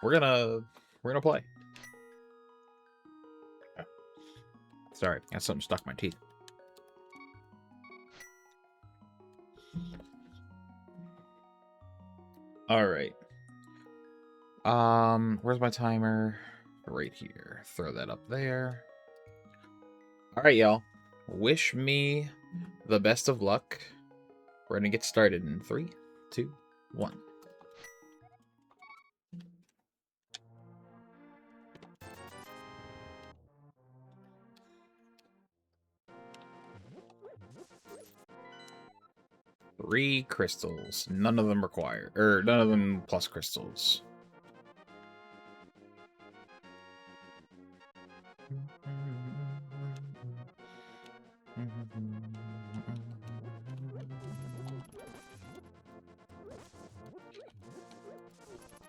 we're gonna play. Sorry, got something stuck in my teeth. All right. Where's my timer? Right here. Throw that up there. All right, y'all. Wish me the best of luck. We're gonna get started in 3, 2, 1. Three crystals. None of them require, or none of them plus crystals.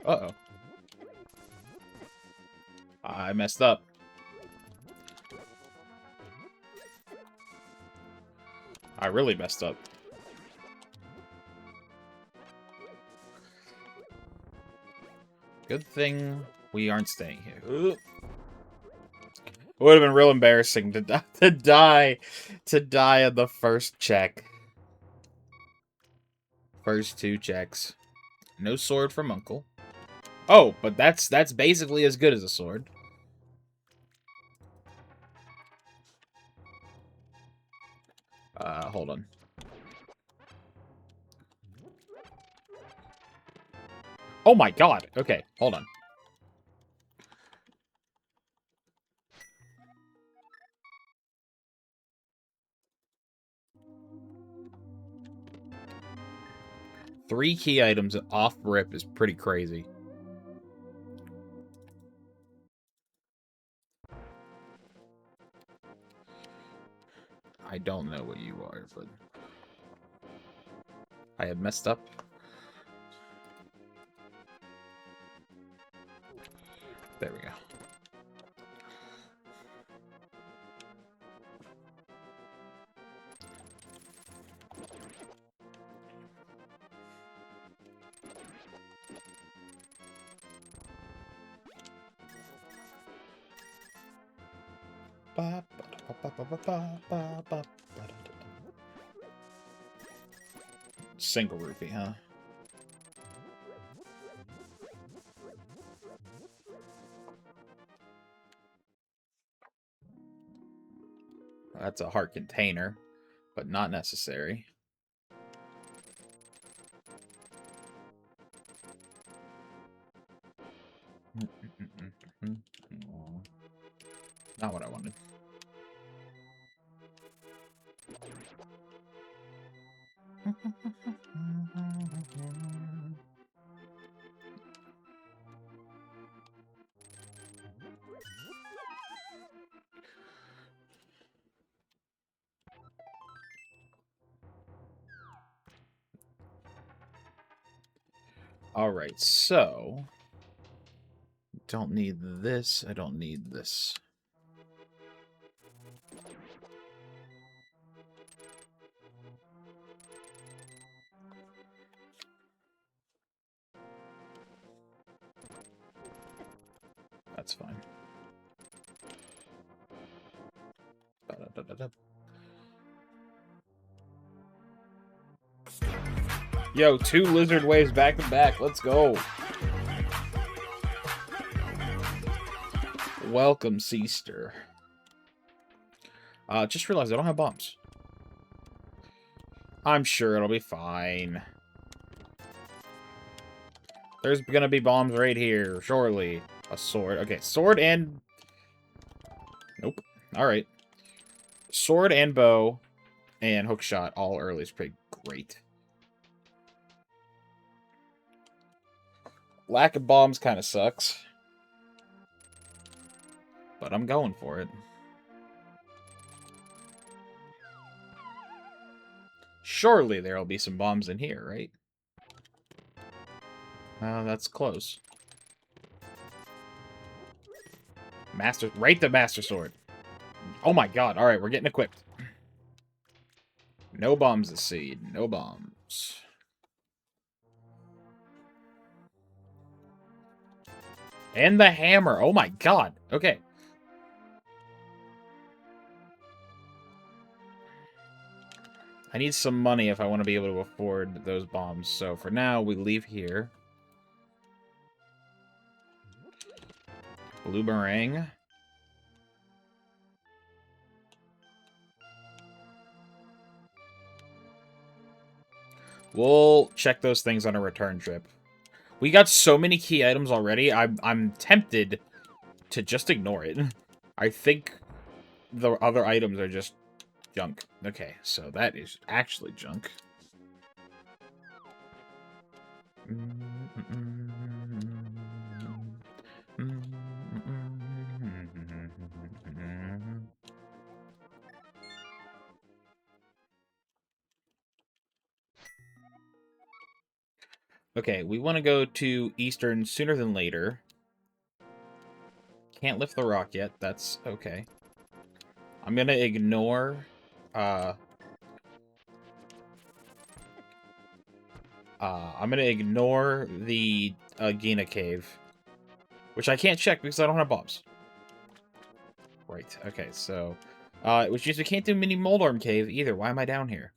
Uh-oh. I messed up. I really messed up. Good thing we aren't staying here. Ooh. It would have been real embarrassing to die on the first check. First 2 checks. No sword from Uncle. Oh, but that's basically as good as a sword. Hold on. Oh my god. Okay, hold on. Three key items off rip is pretty crazy. I don't know what you are, but I have messed up. There we go. Single rupee, huh? That's a heart container, but not necessary. Not what I wanted. All right, so don't need this. I don't need this. That's fine. Yo, 2 lizard waves back to back. Let's go. Welcome, Seaster. Just realized I don't have bombs. I'm sure it'll be fine. There's gonna be bombs right here, surely. A sword. Okay, sword and... Nope. Alright. Sword and bow and hookshot all early is pretty great. Lack of bombs kind of sucks. But I'm going for it. Surely there'll be some bombs in here, right? That's close. Right to Master Sword. Oh my god, alright, we're getting equipped. No bombs this seed. No bombs. And the hammer. Oh my god. Okay. I need some money if I want to be able to afford those bombs. So for now, we leave here. Boomerang. We'll check those things on a return trip. We got so many key items already, I'm tempted to just ignore it. I think the other items are just junk. Okay, so that is actually junk. Okay, we want to go to Eastern sooner than later. Can't lift the rock yet. That's okay. I'm gonna ignore I'm gonna ignore the Gina cave, which I can't check because I don't have bombs. Right. Okay. So, which means we can't do mini Moldorm cave either. Why am I down here?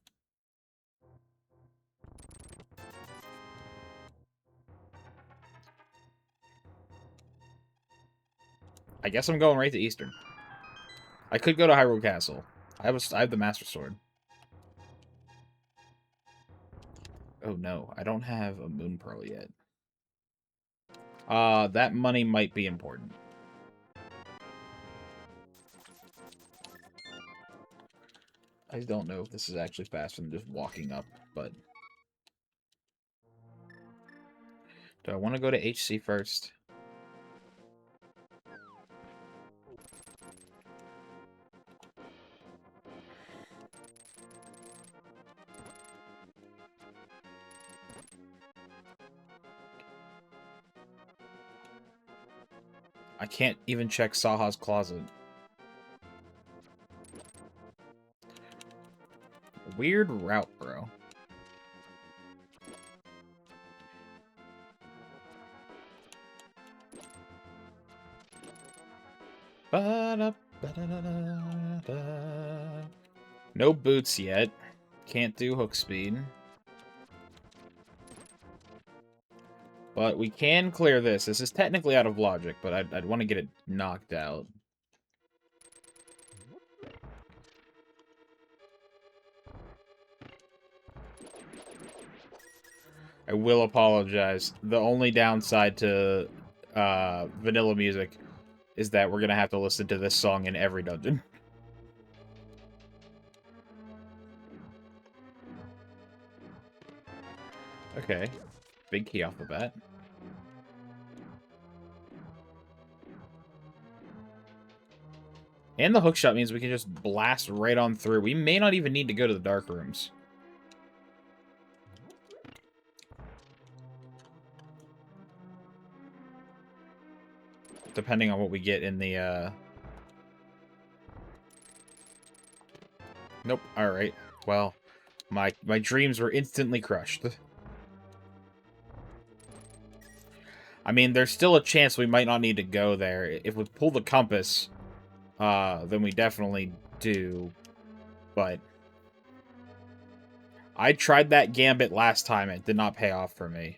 I guess I'm going right to Eastern. I could go to Hyrule Castle. I have the Master Sword. Oh no, I don't have a Moon Pearl yet. That money might be important. I don't know if this is actually faster than just walking up, but... Do I want to go to HC first? I can't even check Saha's closet. Weird route, bro. No boots yet. Can't do hook speed. But we can clear this. This is technically out of logic, but I'd want to get it knocked out. I will apologize. The only downside to vanilla music is that we're going to have to listen to this song in every dungeon. Okay. Big key off the bat. And the hookshot means we can just blast right on through. We may not even need to go to the dark rooms. Depending on what we get in the, Nope. Alright. Well, my dreams were instantly crushed. I mean, there's still a chance we might not need to go there. If we pull the compass, then we definitely do. But I tried that gambit last time. It did not pay off for me.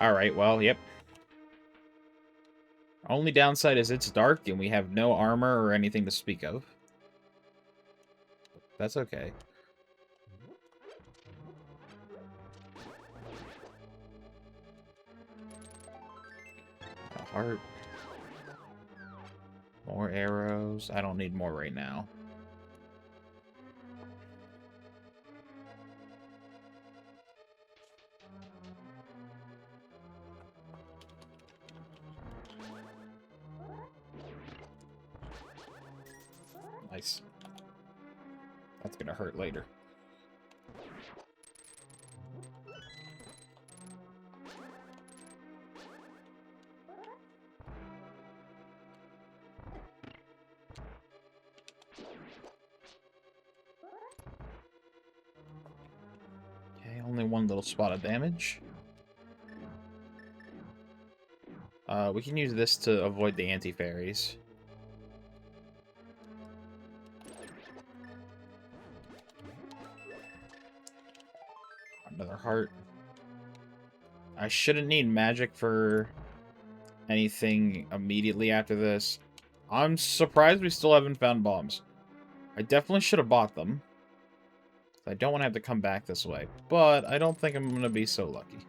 Alright, well, yep. Only downside is it's dark and we have no armor or anything to speak of. That's okay. A heart. More arrows. I don't need more right now. Nice. That's gonna hurt later. one little spot of damage. We can use this to avoid the anti-fairies. Another heart. I shouldn't need magic for anything immediately after this. I'm surprised we still haven't found bombs. I definitely should have bought them. I don't want to have to come back this way, but I don't think I'm going to be so lucky.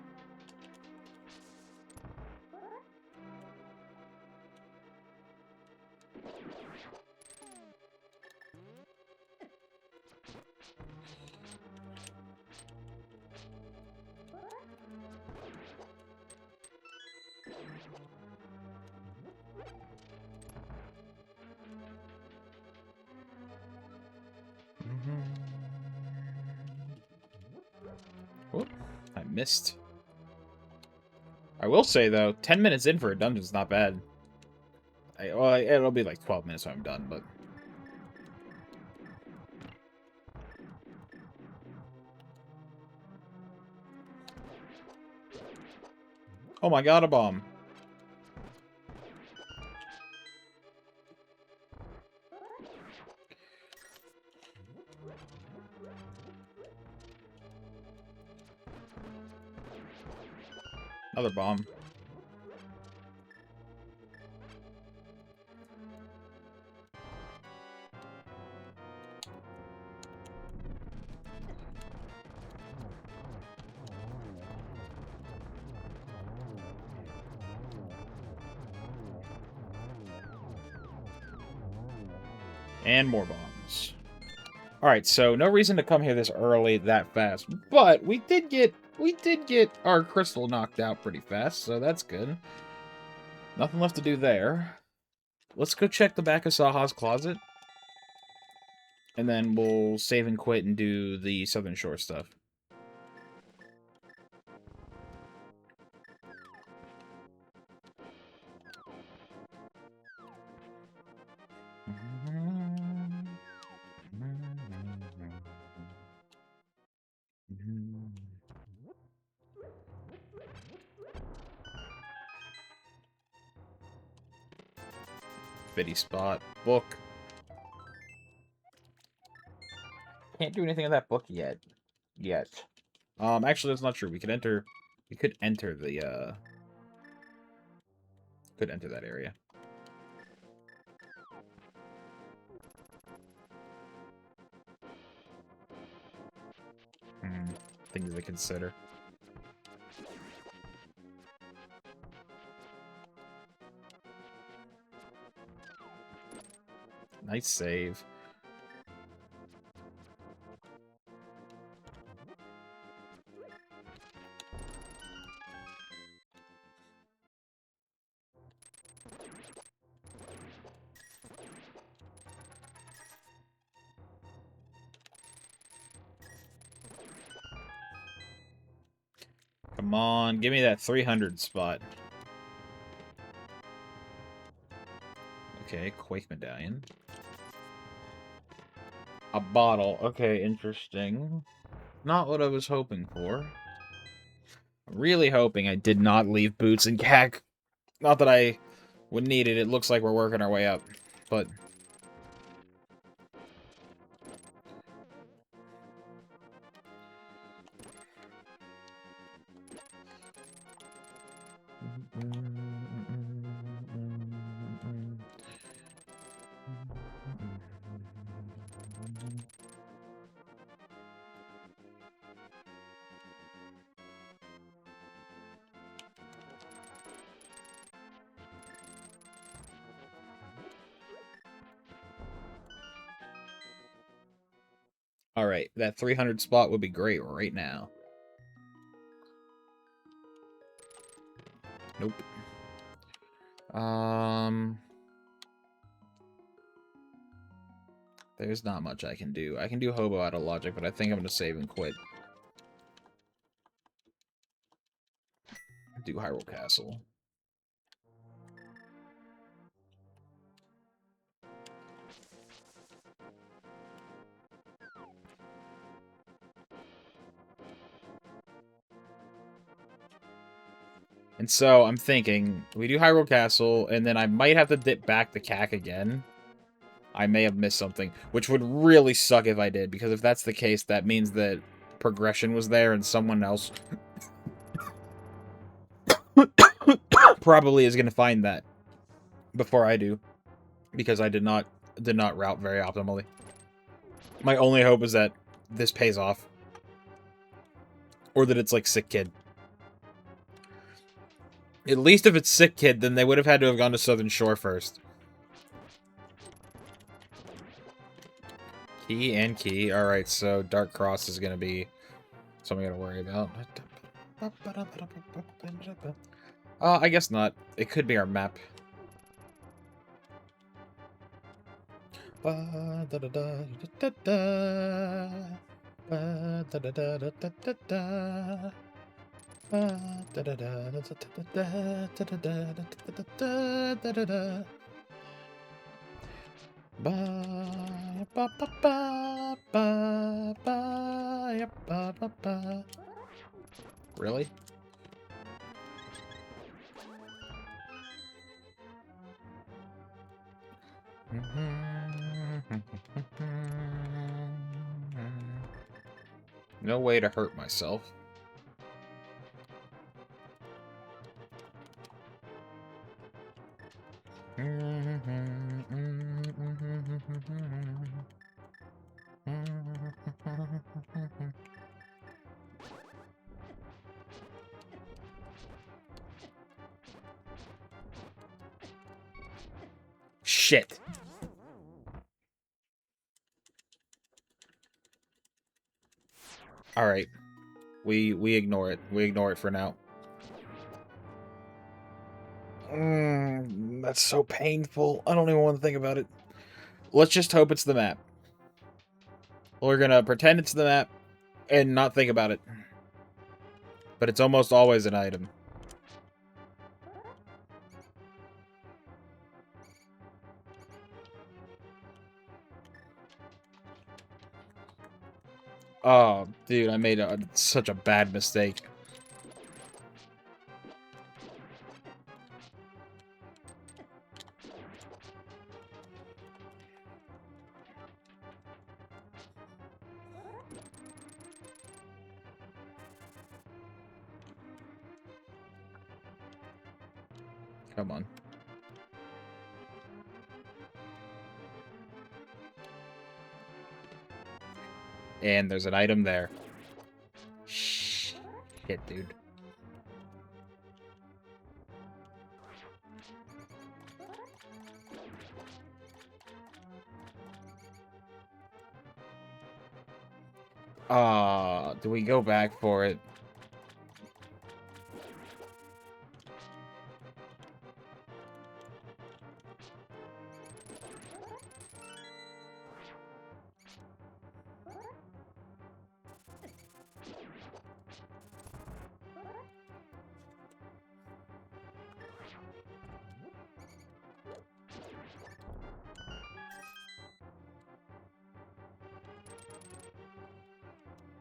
Whoop, I missed. I will say, though, 10 minutes in for a dungeon is not bad. Well, it'll be like 12 minutes when I'm done, but... Oh my god, a bomb. Another bomb. And more bombs. Alright, so no reason to come here this early that fast. But we did get our crystal knocked out pretty fast, so that's good. Nothing left to do there. Let's go check the back of Saha's closet. And then we'll save and quit and do the Southern Shore stuff. Bitty spot. Book. Can't do anything with that book yet. Actually, that's not true. We could enter the, could enter that area. Things to consider. Nice save. Come on, give me that 300 spot. Okay, Quake Medallion. A bottle. Okay, interesting. Not what I was hoping for. Really hoping I did not leave boots and gag. Not that I would need it. It looks like we're working our way up. But... Alright, that 300 spot would be great right now. Nope. There's not much I can do. I can do Hobo out of logic, but I think I'm going to save and quit. Do Hyrule Castle. And so I'm thinking, we do Hyrule Castle, and then I might have to dip back to CAC again. I may have missed something, which would really suck if I did, because if that's the case, that means that progression was there and someone else probably is going to find that before I do, because I did not route very optimally. My only hope is that this pays off, or that it's like Sick Kid. At least if it's Sick Kid, then they would have had to have gone to Southern Shore first. Key and key. Alright, so Dark Cross is going to be something I gotta worry about. I guess not. It could be our map. Really? No way to hurt myself. Shit. All right. We ignore it. We ignore it for now. That's so painful. I don't even want to think about it. Let's just hope it's the map. We're gonna pretend it's the map and not think about it. But it's almost always an item. Oh, dude, I made such a bad mistake. Come on. And there's an item there. Shit, dude. Do we go back for it?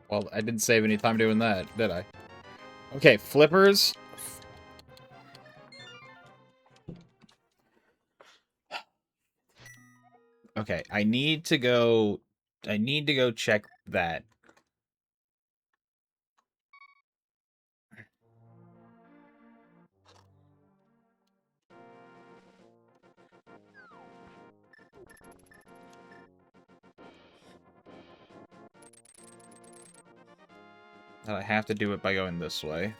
Well, I didn't save any time doing that, did I? Okay, flippers. Okay, I need to go check that. And I have to do it by going this way.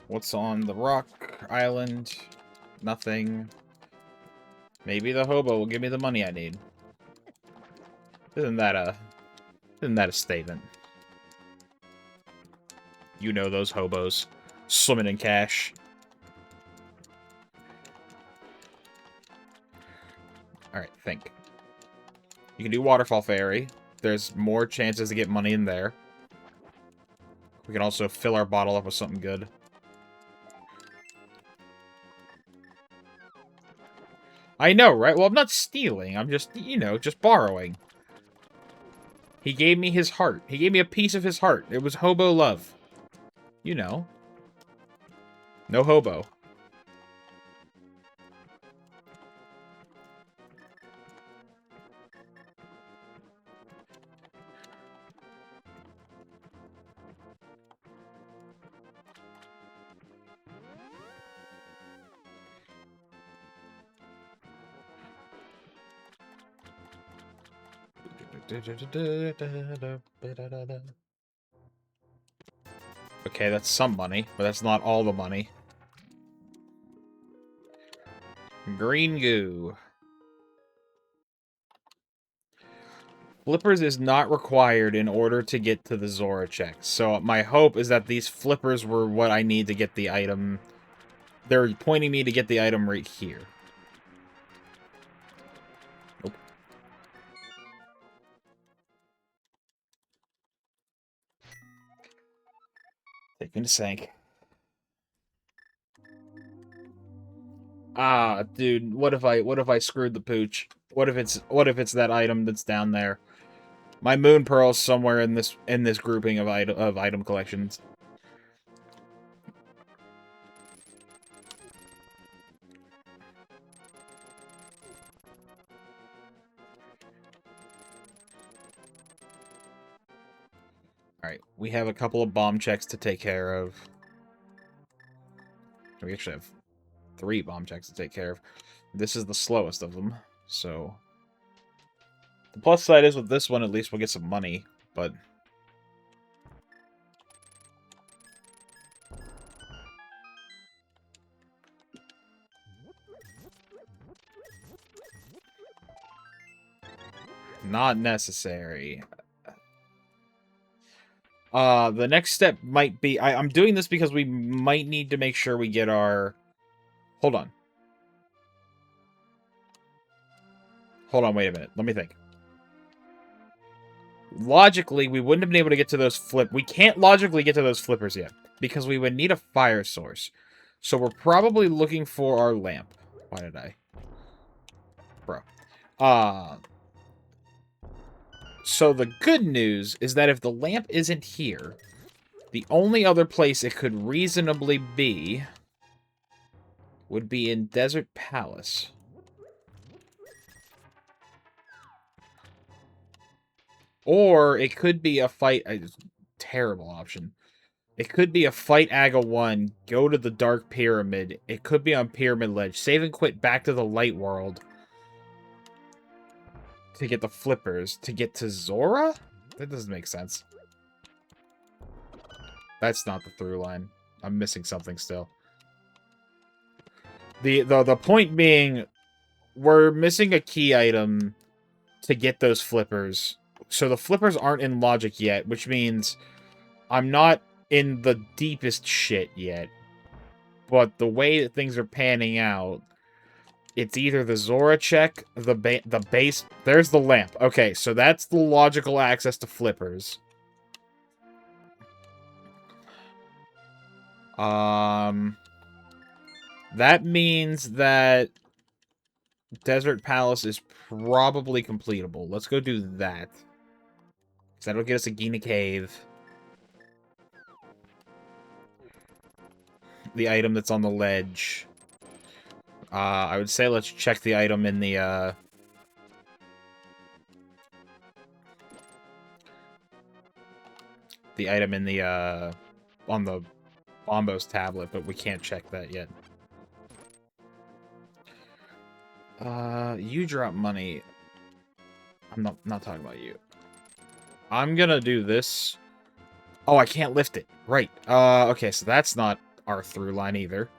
What's on the rock island? Nothing. Maybe the hobo will give me the money I need. Isn't that a statement? You know those hobos. Swimming in cash. Alright, think. You can do Waterfall Fairy. There's more chances to get money in there. We can also fill our bottle up with something good. I know, right? Well, I'm not stealing. I'm just, you know, just borrowing. He gave me his heart. He gave me a piece of his heart. It was hobo love. You know. No hobo. Okay, that's some money, but that's not all the money. Green goo. Flippers is not required in order to get to the Zora check. So my hope is that these flippers were what I need to get the item. They're pointing me to get the item right here. Nope. Taking a sank. Ah, dude, what if I screwed the pooch? What if it's that item that's down there? My moon pearl's somewhere in this grouping of item collections. Alright, we have a couple of bomb checks to take care of. We actually have 3 bomb checks to take care of. This is the slowest of them, so... The plus side is with this one, at least we'll get some money, but... Not necessary. The next step might be... I'm doing this because we might need to make sure we get our... Hold on. Hold on, wait a minute. Let me think. Logically, we wouldn't have been able to get to those We can't logically get to those flippers yet, because we would need a fire source. So we're probably looking for our lamp. Why did I? Bro. So the good news is that if the lamp isn't here, the only other place it could reasonably be would be in Desert Palace. Or it could be a fight... terrible option. It could be a fight Aga 1, go to the Dark Pyramid. It could be on Pyramid Ledge. Save and quit back to the Light World. To get the flippers. To get to Zora? That doesn't make sense. That's not the through line. I'm missing something still. The point being, we're missing a key item to get those flippers. So the flippers aren't in logic yet, which means I'm not in the deepest shit yet. But the way that things are panning out, it's either the Zora check, the base... There's the lamp. Okay, so that's the logical access to flippers. That means that Desert Palace is probably completable. Let's go do that. Because that'll get us a Gina Cave. The item that's on the ledge. I would say let's check the item in the, the item in the, on the Bombos tablet, but we can't check that yet. You drop money. I'm not talking about you. I'm gonna do this. Oh, I can't lift it. Right. Okay, so that's not our through line either.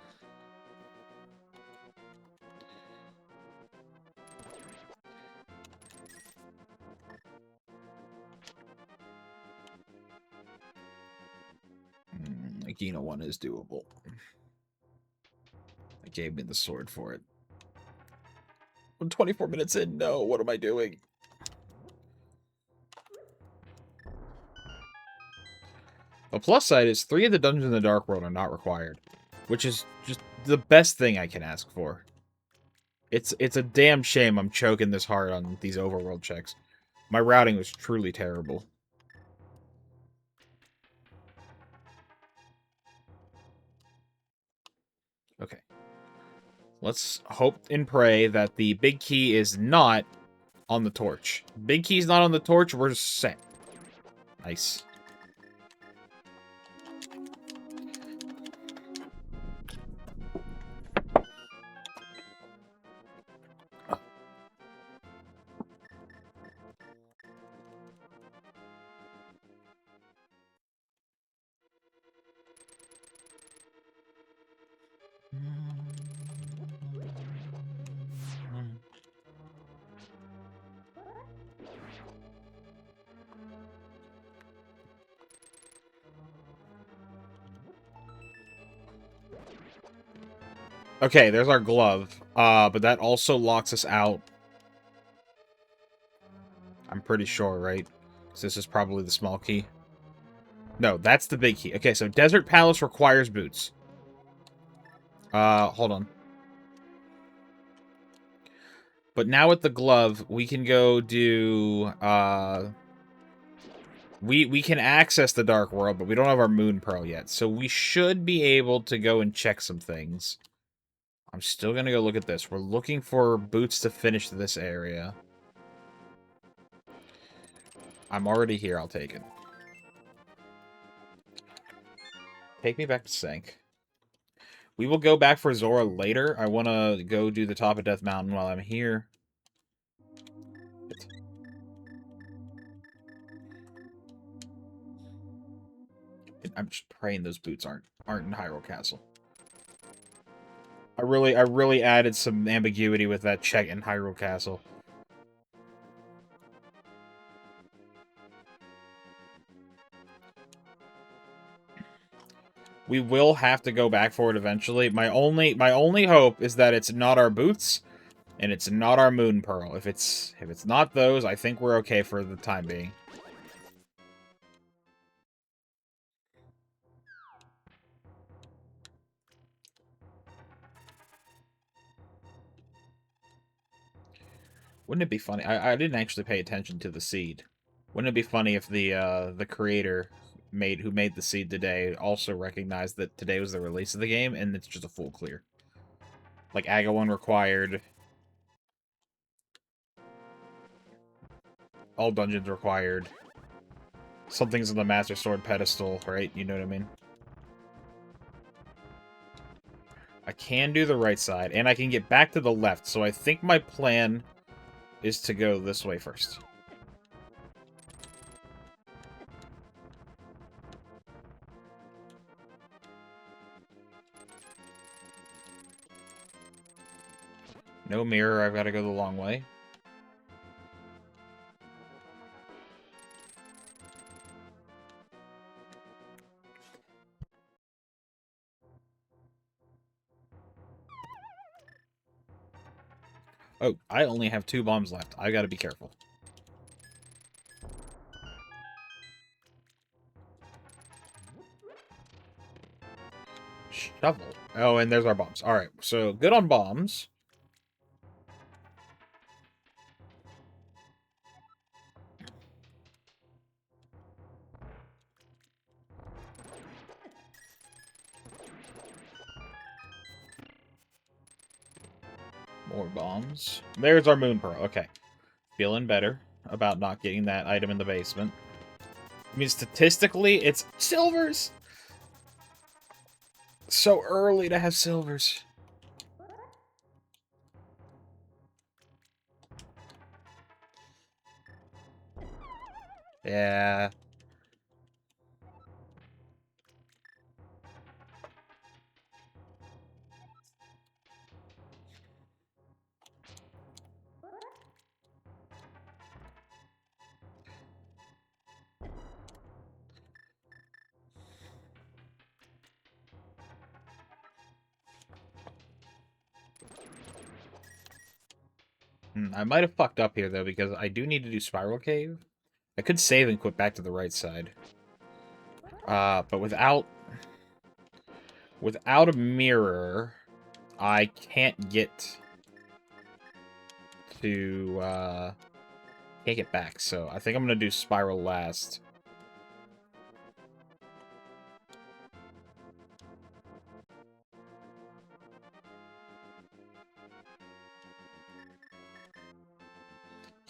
Agina 1 is doable. It gave me the sword for it. I'm 24 minutes in. No, what am I doing? The plus side is 3 of the dungeons in the Dark World are not required, which is just the best thing I can ask for. It's a damn shame I'm choking this hard on these overworld checks. My routing was truly terrible. Okay. Let's hope and pray that the big key is not on the torch. Big key's not on the torch, we're set. Nice. Okay, there's our glove. But that also locks us out. I'm pretty sure, right? So this is probably the small key. No, that's the big key. Okay, so Desert Palace requires boots. Hold on. But now with the glove, we can go do, we can access the Dark World, but we don't have our Moon Pearl yet. So we should be able to go and check some things. I'm still gonna go look at this. We're looking for boots to finish this area. I'm already here, I'll take it. Take me back to Sank. We will go back for Zora later. I want to go do the top of Death Mountain while I'm here. I'm just praying those boots aren't in Hyrule Castle. I really added some ambiguity with that check in Hyrule Castle. We will have to go back for it eventually. My only hope is that it's not our boots and it's not our Moon Pearl. If it's not those, I think we're okay for the time being. Wouldn't it be funny? I didn't actually pay attention to the seed. Wouldn't it be funny if the creator who made the seed today also recognized that today was the release of the game and it's just a full clear? Like Agawan required, all dungeons required. Something's on the Master Sword pedestal, right? You know what I mean? I can do the right side, and I can get back to the left, so I think my plan is to go this way first. No mirror, I've got to go the long way. Oh, I only have 2 bombs left. I gotta be careful. Shovel. Oh, and there's our bombs. Alright, so good on bombs. More bombs. There's our Moon Pearl. Okay. Feeling better about not getting that item in the basement. I mean, statistically, it's silvers! So early to have silvers. Yeah. I might have fucked up here, though, because I do need to do Spiral Cave. I could save and quit back to the right side. But without a mirror, I can't get to, can't get back, so I think I'm gonna do Spiral last.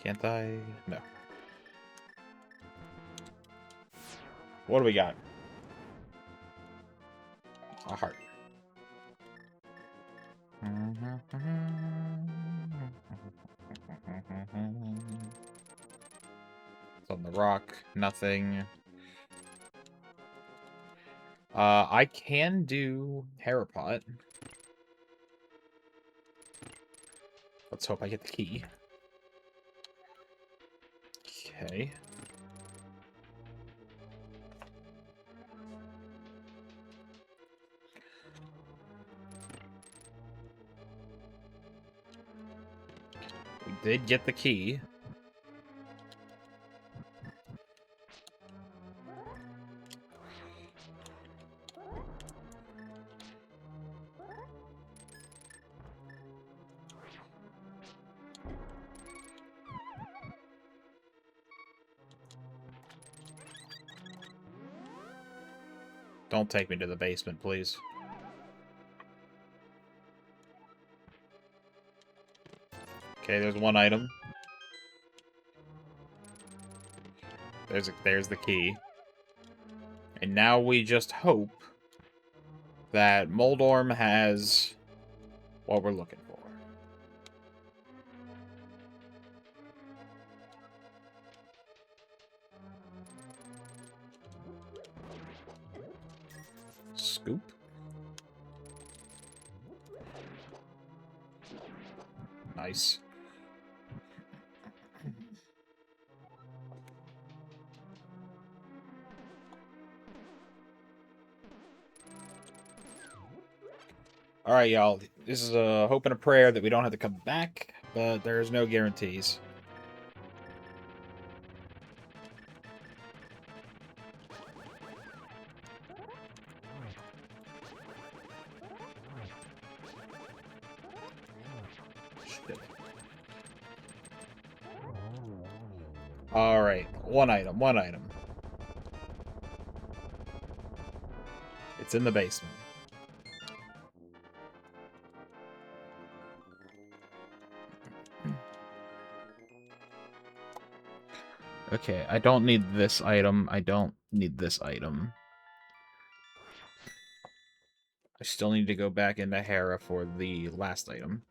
Can't I? No. What do we got? A heart. It's on the rock. Nothing. I can do Harapot. Let's hope I get the key. Okay. We did get the key. Don't take me to the basement, please. Okay, there's one item. There's the key. And now we just hope that Moldorm has what we're looking for. Scoop. Nice. Alright, y'all. This is a hope and a prayer that we don't have to come back, but there's no guarantees. Alright, one item, one item. It's in the basement. Okay, I don't need this item. I don't need this item. I still need to go back into Hera for the last item.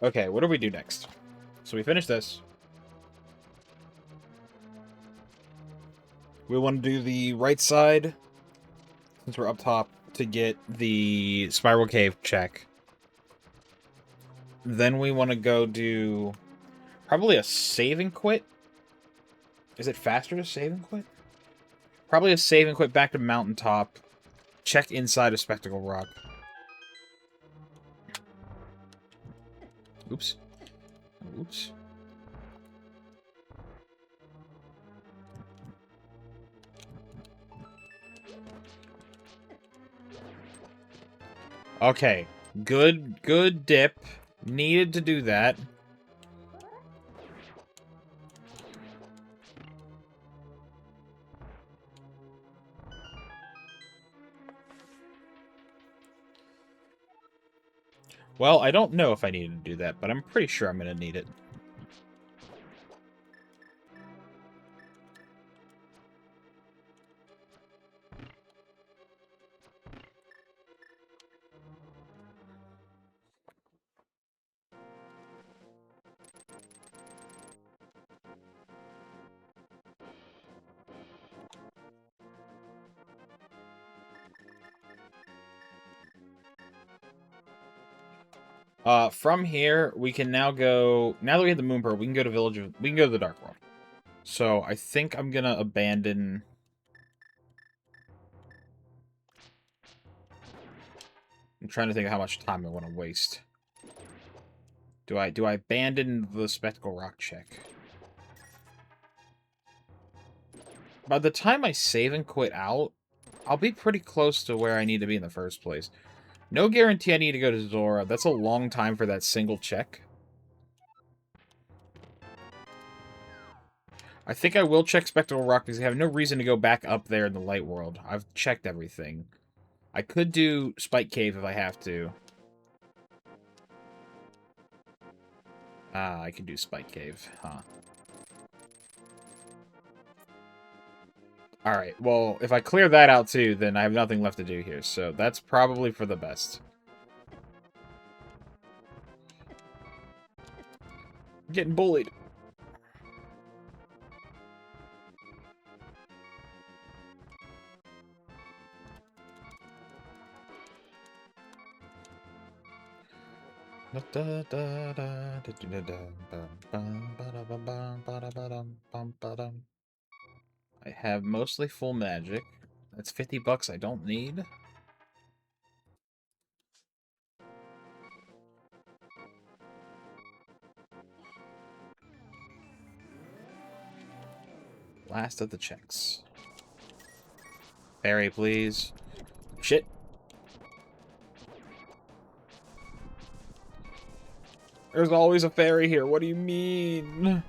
Okay, what do we do next? So we finish this. We want to do the right side, since we're up top, to get the Spiral Cave check. Then we want to go do probably a save and quit. Is it faster to save and quit? Probably a save and quit back to Mountaintop. Check inside of Spectacle Rock. Oops. Oops. Okay. Good dip. Needed to do that. Well, I don't know if I needed to do that, but I'm pretty sure I'm going to need it. From here, we can now go... Now that we have the Moon Pearl, we can go to we can go to the Dark World. So, I think I'm gonna abandon... I'm trying to think of how much time I want to waste. Do I abandon the Spectacle Rock check? By the time I save and quit out, I'll be pretty close to where I need to be in the first place. No guarantee I need to go to Zora. That's a long time for that single check. I think I will check Spectral Rock because I have no reason to go back up there in the light world. I've checked everything. I could do Spike Cave if I have to. Ah, I can do Spike Cave. Huh. Alright, well, if I clear that out too, then I have nothing left to do here. So that's probably for the best. I'm getting bullied. I have mostly full magic. That's 50 bucks I don't need. Last of the checks. Fairy, please. Shit. There's always a fairy here. What do you mean?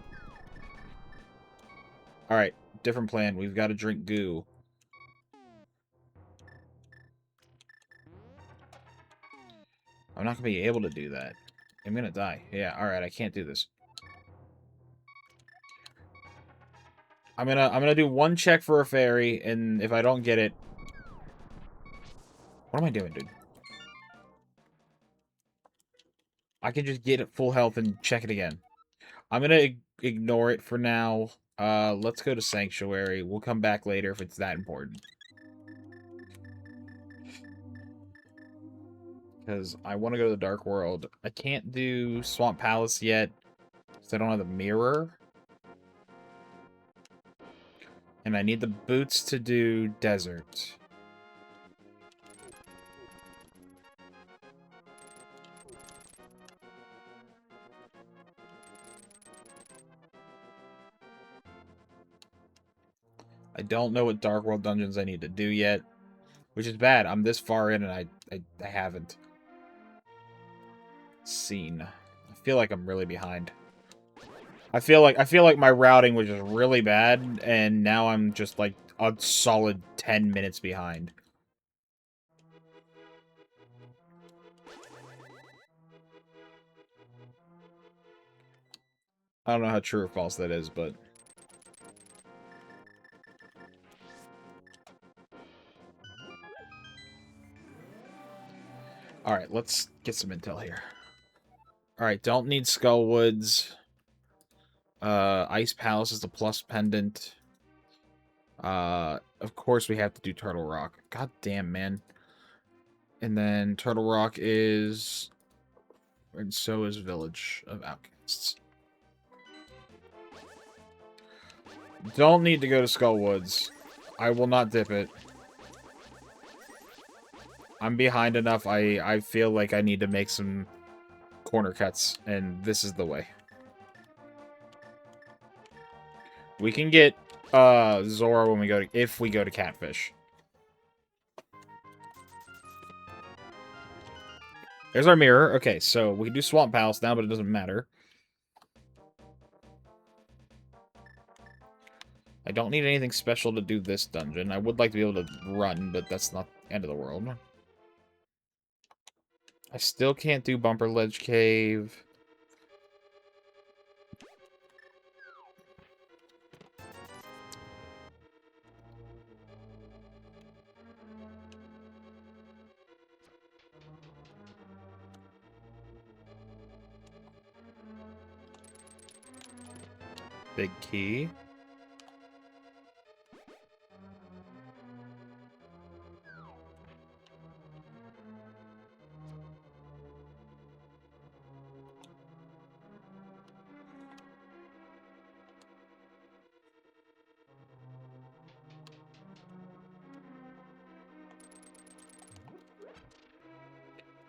Alright, different plan. We've got to drink goo. I'm not going to be able to do that. I'm going to die. Yeah, alright, I can't do this. I'm gonna do one check for a fairy, and if I don't get it... What am I doing, dude? I can just get it full health and check it again. I'm gonna ignore it for now. Let's go to Sanctuary. We'll come back later if it's that important. Because I want to go to the Dark World. I can't do Swamp Palace yet, because I don't have the mirror. And I need the boots to do Desert. I don't know what Dark World dungeons I need to do yet, which is bad. I'm this far in and I haven't seen. I feel like I'm really behind. I feel like my routing was just really bad, and now I'm just like a solid 10 minutes behind. I don't know how true or false that is, but... Alright, let's get some intel here. Alright, don't need Skullwoods. Ice Palace is the plus pendant. Of course we have to do Turtle Rock. God damn, man. And then Turtle Rock is... And so is Village of Outcasts. Don't need to go to Skullwoods. I will not dip it. I'm behind enough. I feel like I need to make some corner cuts, and this is the way. We can get Zora when we go to, if we go to Catfish. There's our mirror. Okay, so we can do Swamp Palace now, but it doesn't matter. I don't need anything special to do this dungeon. I would like to be able to run, but that's not the end of the world. I still can't do Bumper Ledge Cave. Big key.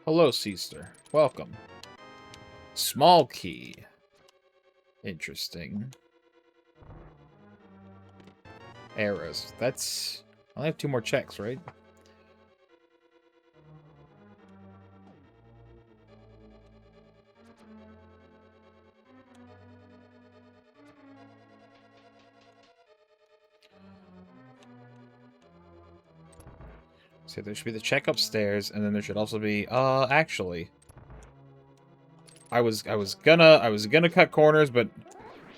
Hello, Seaster. Welcome. Small key. Interesting. Arrows. That's I only have 2 more checks, right? So there should be the check upstairs, and then there should also be actually I was gonna cut corners, but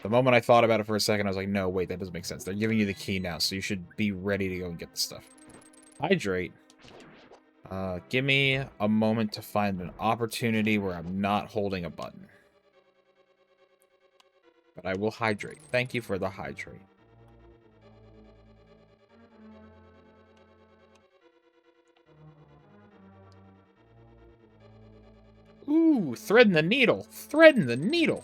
the moment I thought about it for a second, I was like, no, wait, that doesn't make sense. They're giving you the key now, so you should be ready to go and get the stuff. Hydrate. Give me a moment to find an opportunity where I'm not holding a button. But I will hydrate. Thank you for the hydrate. Ooh, threading the needle. Threading the needle.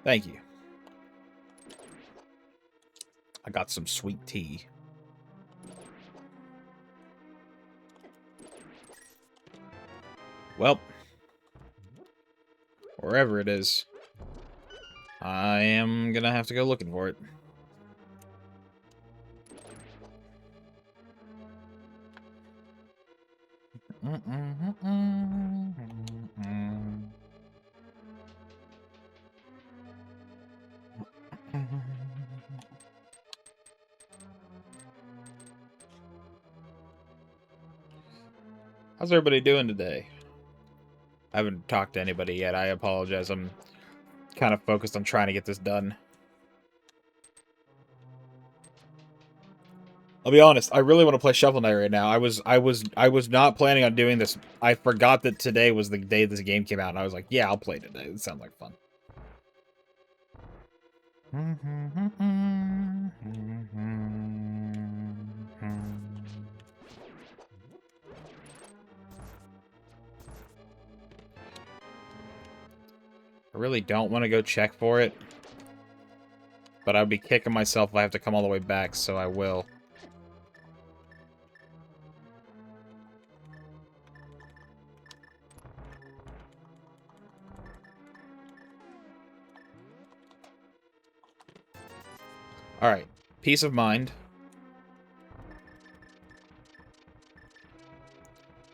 Thank you. I got some sweet tea. Well, wherever it is, I am gonna have to go looking for it. How's everybody doing today? I haven't talked to anybody yet. I apologize. I'm kind of focused on trying to get this done. I'll be honest. I really want to play Shovel Knight right now. I was not planning on doing this. I forgot that today was the day this game came out, and I was like, yeah, I'll play today. It sounds like fun. I really don't want to go check for it, but I'd be kicking myself if I have to come all the way back, so I will. Alright, peace of mind.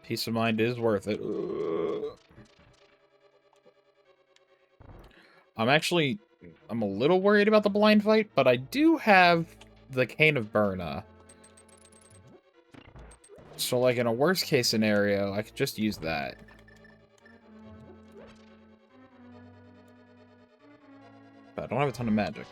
Peace of mind is worth it. I'm a little worried about the blind fight, but I do have the Cane of Burna. So, like, in a worst-case scenario, I could just use that. But I don't have a ton of magic.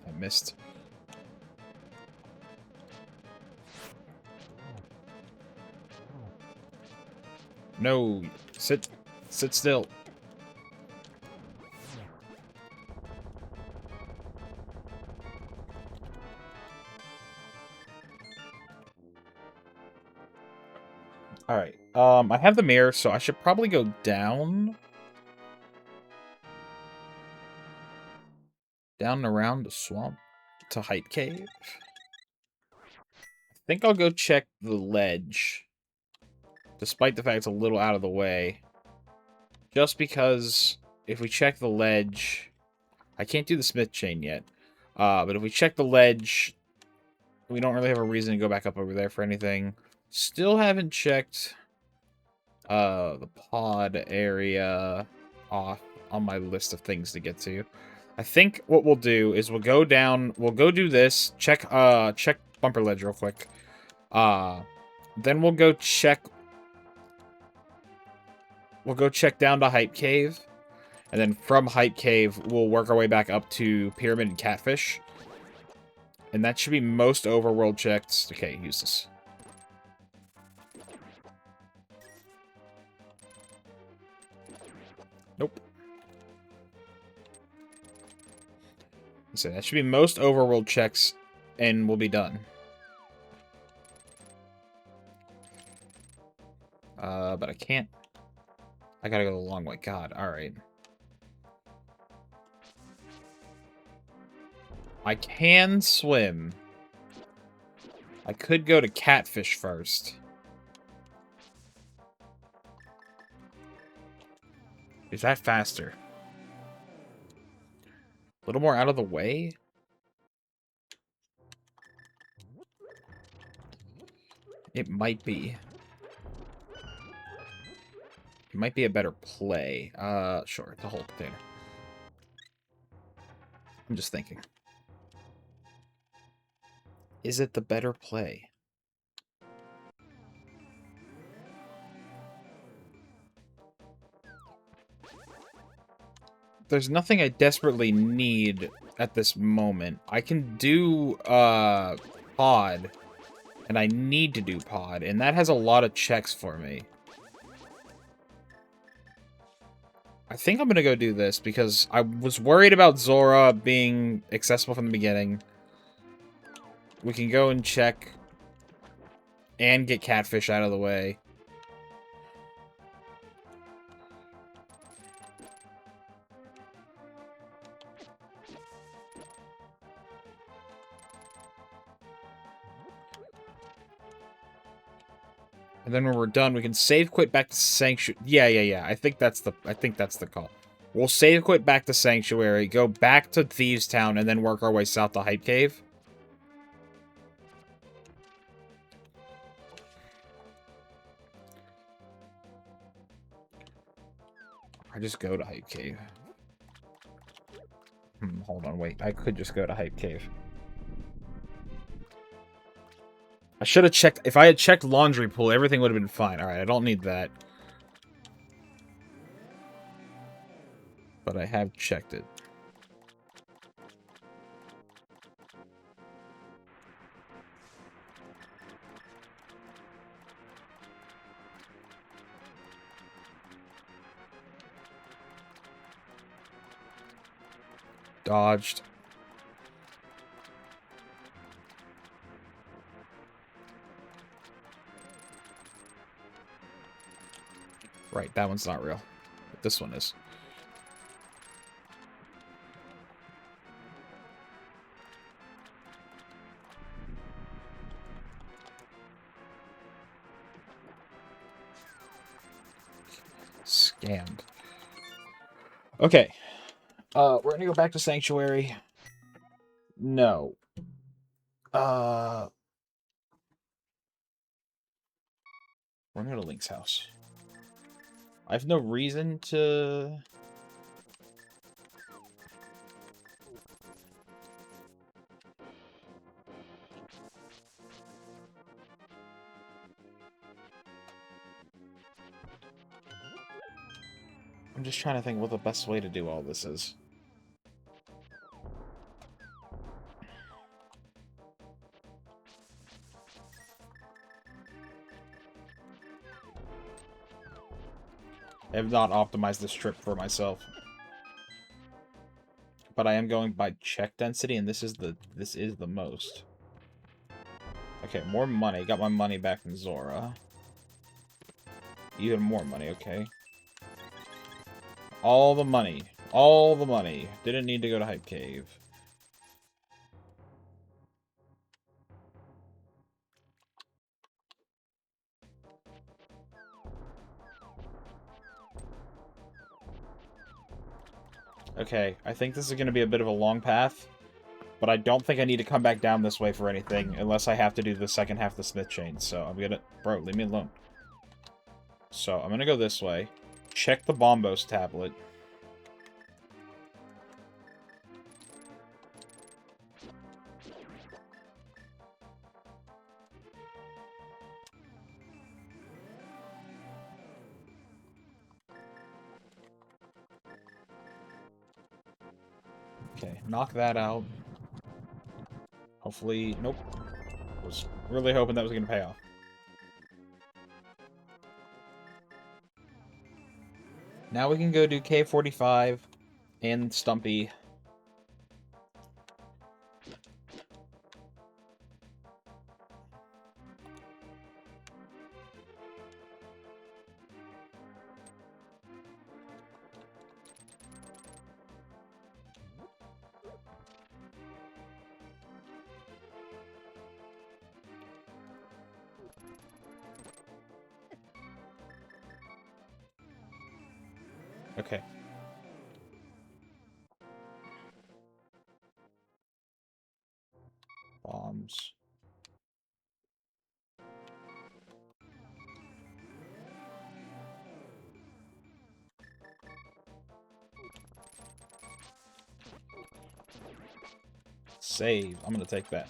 I missed. No, sit still. Alright, I have the mirror, so I should probably go down. Down and around the swamp to Hype Cave. I think I'll go check the ledge. Despite the fact it's a little out of the way. Just because if we check the ledge... I can't do the smith chain yet. But if we check the ledge, we don't really have a reason to go back up over there for anything. Still haven't checked the pod area off on my list of things to get to. I think what we'll do is we'll go down, we'll go do this, check Bumper Ledge real quick. Then we'll go check down to Hype Cave. And then from Hype Cave, we'll work our way back up to Pyramid and Catfish. And that should be most overworld checks. Okay, useless. Nope. So that should be most overworld checks, and we'll be done. But I can't I gotta go the long way. God, alright. I can swim. I could go to Catfish first. Is that faster? A little more out of the way? It might be. It might be a better play. Sure, the whole container. I'm just thinking. Is it the better play? There's nothing I desperately need at this moment. I can do, pod. And I need to do pod. And that has a lot of checks for me. I think I'm gonna go do this because I was worried about Zora being accessible from the beginning. We can go and check and get Catfish out of the way. And then when we're done, we can save quit back to Sanctuary. Yeah. I think that's the call. We'll save quit back to Sanctuary, go back to Thieves Town, and then work our way south to Hype Cave. I just go to Hype Cave. Hold on, wait. I could just go to Hype Cave. I should have checked. If I had checked Laundry Pool, everything would have been fine. Alright, I don't need that. But I have checked it. Dodged. Right, that one's not real. But this one is. Scammed. Okay. We're gonna go back to Sanctuary. No. We're gonna go to Link's house. I have no reason to... I'm just trying to think what the best way to do all this is. I have not optimized this trip for myself. But I am going by check density, and this is the most. Okay, more money. Got my money back from Zora. Even more money, okay. All the money. All the money. Didn't need to go to Hype Cave. Okay, I think this is going to be a bit of a long path. But I don't think I need to come back down this way for anything, unless I have to do the second half of the Smith chain. So I'm gonna... Bro, leave me alone. So I'm gonna go this way. Check the Bombos tablet. Okay, knock that out. Hopefully... Nope. Was really hoping that was gonna pay off. Now we can go do K45 and Stumpy. Okay. Bombs. Save. I'm gonna take that.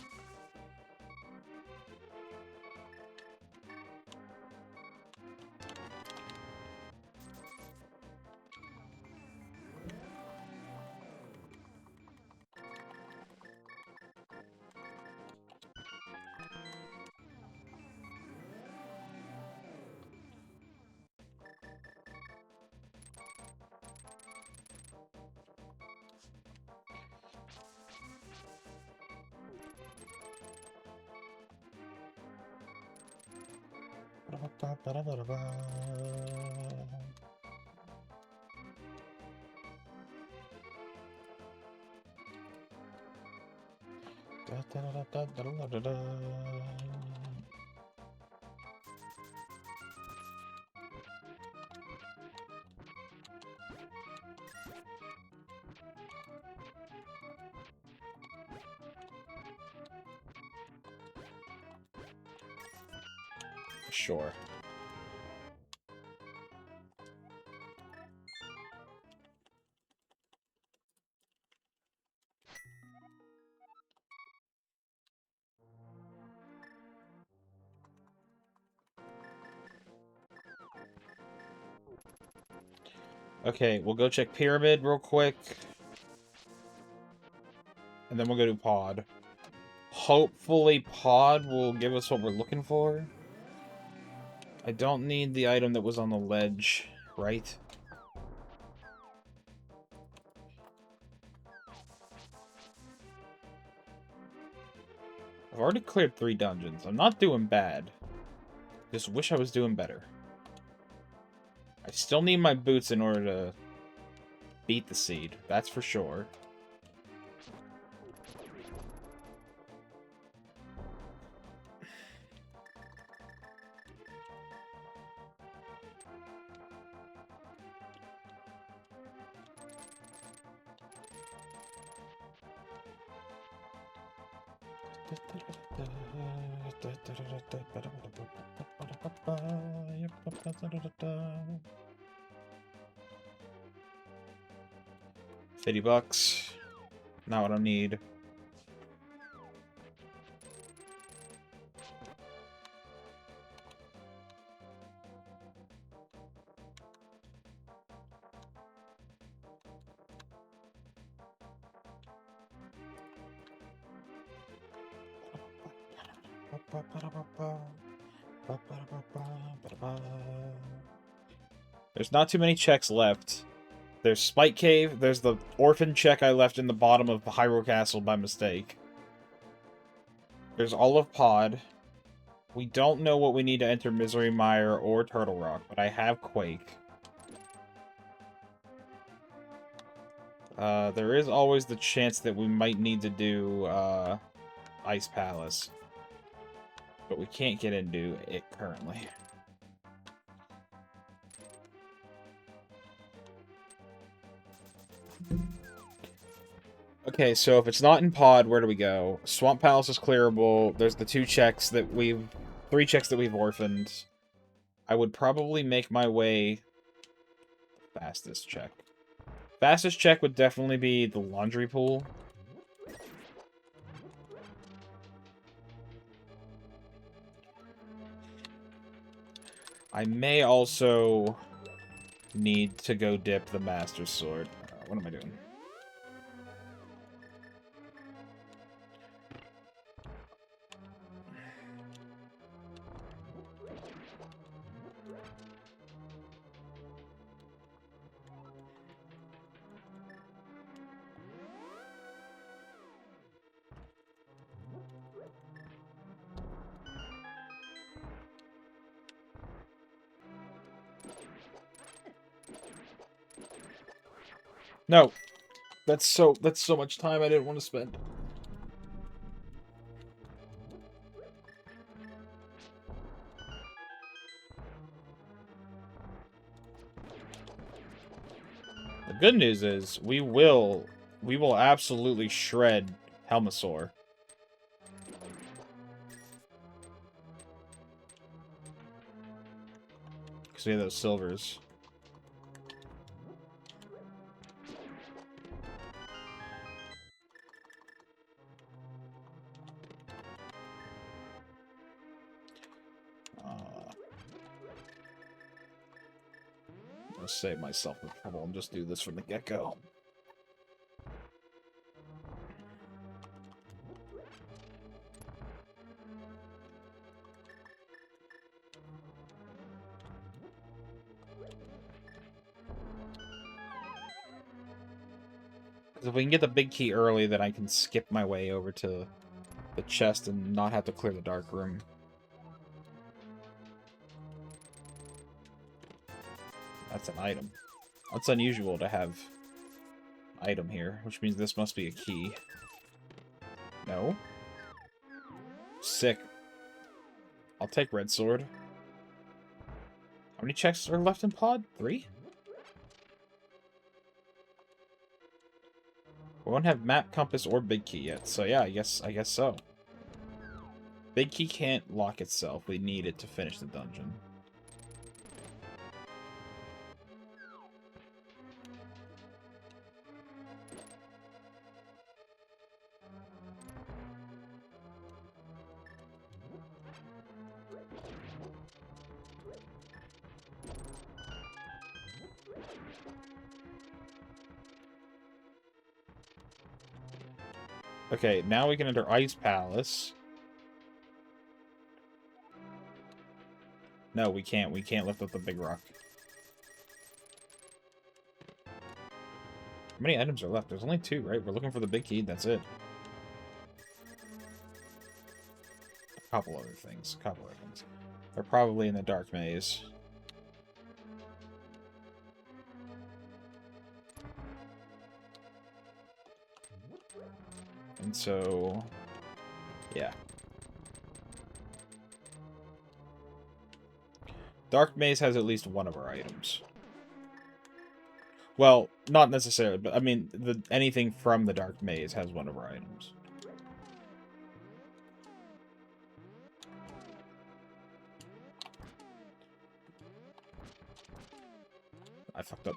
Sure. Okay, we'll go check Pyramid real quick. And then we'll go to Pod. Hopefully Pod will give us what we're looking for. I don't need the item that was on the ledge, right? I've already cleared 3 dungeons. I'm not doing bad. Just wish I was doing better. I still need my boots in order to beat the seed. That's for sure. $50. Not what I need. There's not too many checks left. There's Spike Cave. There's the orphan check I left in the bottom of the Hyrule Castle by mistake. There's all of Pod. We don't know what we need to enter Misery Mire or Turtle Rock, but I have Quake. There is always the chance that we might need to do Ice Palace. But we can't get into it currently. Okay, so if it's not in Pod, where do we go? Swamp Palace is clearable. There's the 3 checks that we've orphaned. I would probably make my way... Fastest check. Fastest check would definitely be the laundry pool. I may also need to go dip the Master Sword. What am I doing? No. That's so much time I didn't want to spend. good news is we will absolutely shred Helmasaur. Because we have those silvers. I'll save myself the trouble and just do this from the get-go. If we can get the big key early, then I can skip my way over to the chest and not have to clear the dark room. That's an item. That's unusual to have item here, which means this must be a key. No. Sick. I'll take red sword. How many checks are left in pod? 3? We won't have map, compass, or big key yet, so yeah, I guess so. Big key can't lock itself. We need it to finish the dungeon. Okay, now we can enter Ice Palace. No, we can't. We can't lift up the big rock. How many items are left? There's only 2, right? We're looking for the big key. That's it. A couple other things. They're probably in the dark maze. And so, yeah. Dark Maze has at least one of our items. Well, not necessarily, but I mean, anything from the Dark Maze has one of our items. I fucked up.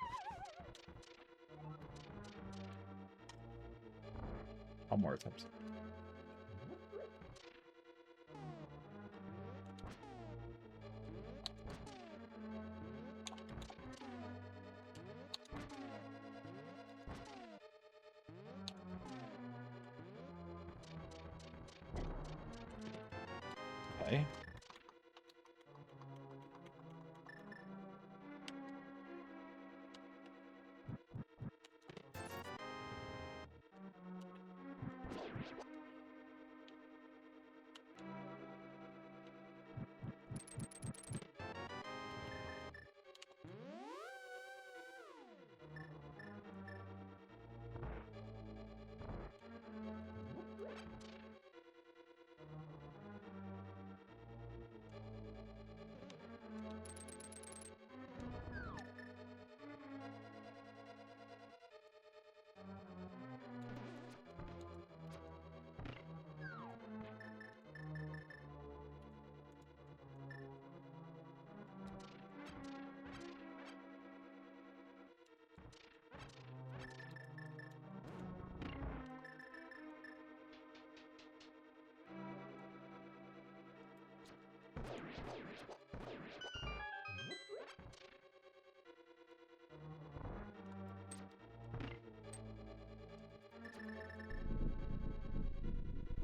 One more attempt. Okay.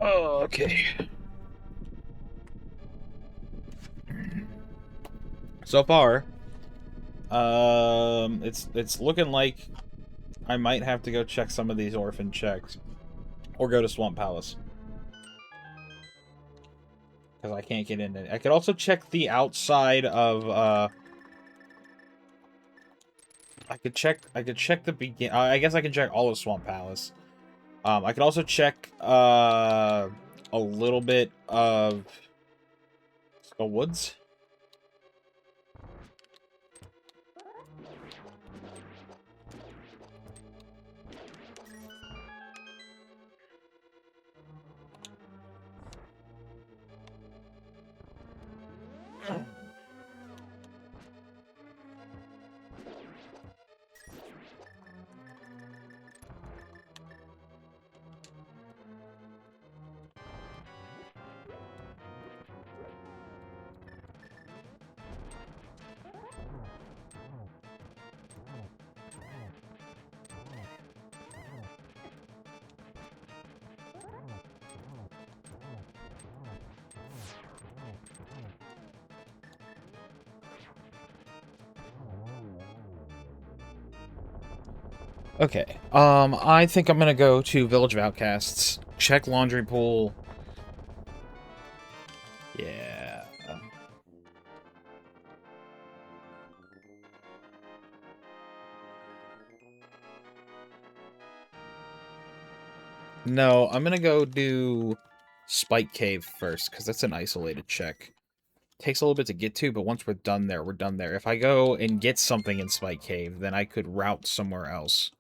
Oh, okay. So far, it's looking like I might have to go check some of these orphan checks, or go to Swamp Palace, because I can't get in. I could also check the outside of I could check the begin. I guess I can check all of Swamp Palace. I could also check a little bit of Skull Woods. Okay. I think I'm gonna go to Village of Outcasts. Check laundry pool. Yeah. No, I'm gonna go do Spike Cave first, because that's an isolated check. Takes a little bit to get to, but once we're done there, we're done there. If I go and get something in Spike Cave, then I could route somewhere else.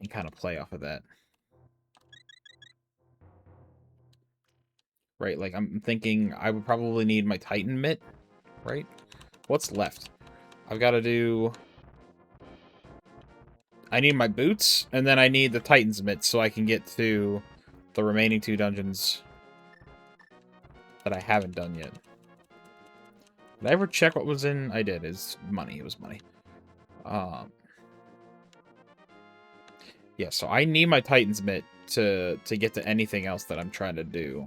And kind of play off of that. Right, like, I'm thinking I would probably need my Titan Mitt, right? What's left? I've got to do... I need my boots, and then I need the Titan's Mitt so I can get to the remaining 2 dungeons that I haven't done yet. Did I ever check what was in? I did. It's money. It was money. Yeah, so I need my Titan's Mitt to get to anything else that I'm trying to do.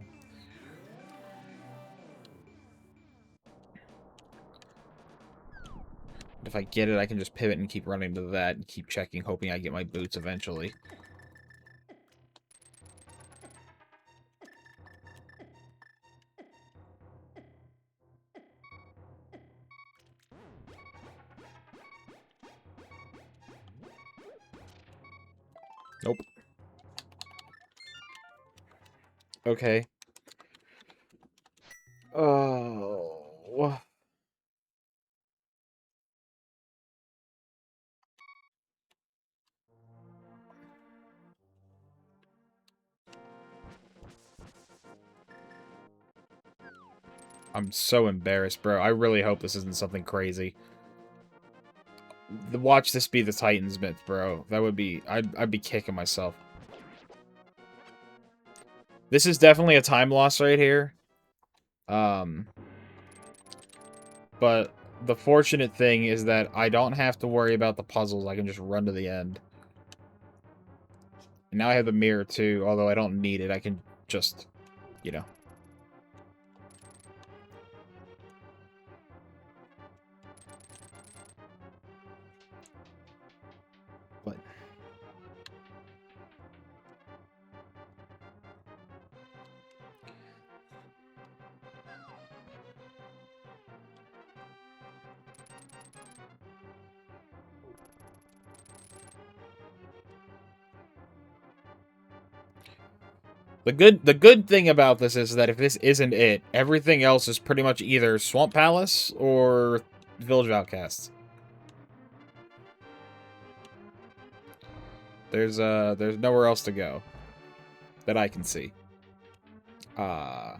If I get it, I can just pivot and keep running to that and keep checking, hoping I get my boots eventually. Nope. Okay. Oh. I'm so embarrassed, bro. I really hope this isn't something crazy. Watch this be the Titan's Myth, bro. That would be... I'd be kicking myself. This is definitely a time loss right here. But the fortunate thing is that I don't have to worry about the puzzles. I can just run to the end. And now I have the mirror, too. Although I don't need it. I can just, you know... But... The good thing about this is that if this isn't it, everything else is pretty much either Swamp Palace or Village of Outcasts. There's nowhere else to go that I can see. Yeah,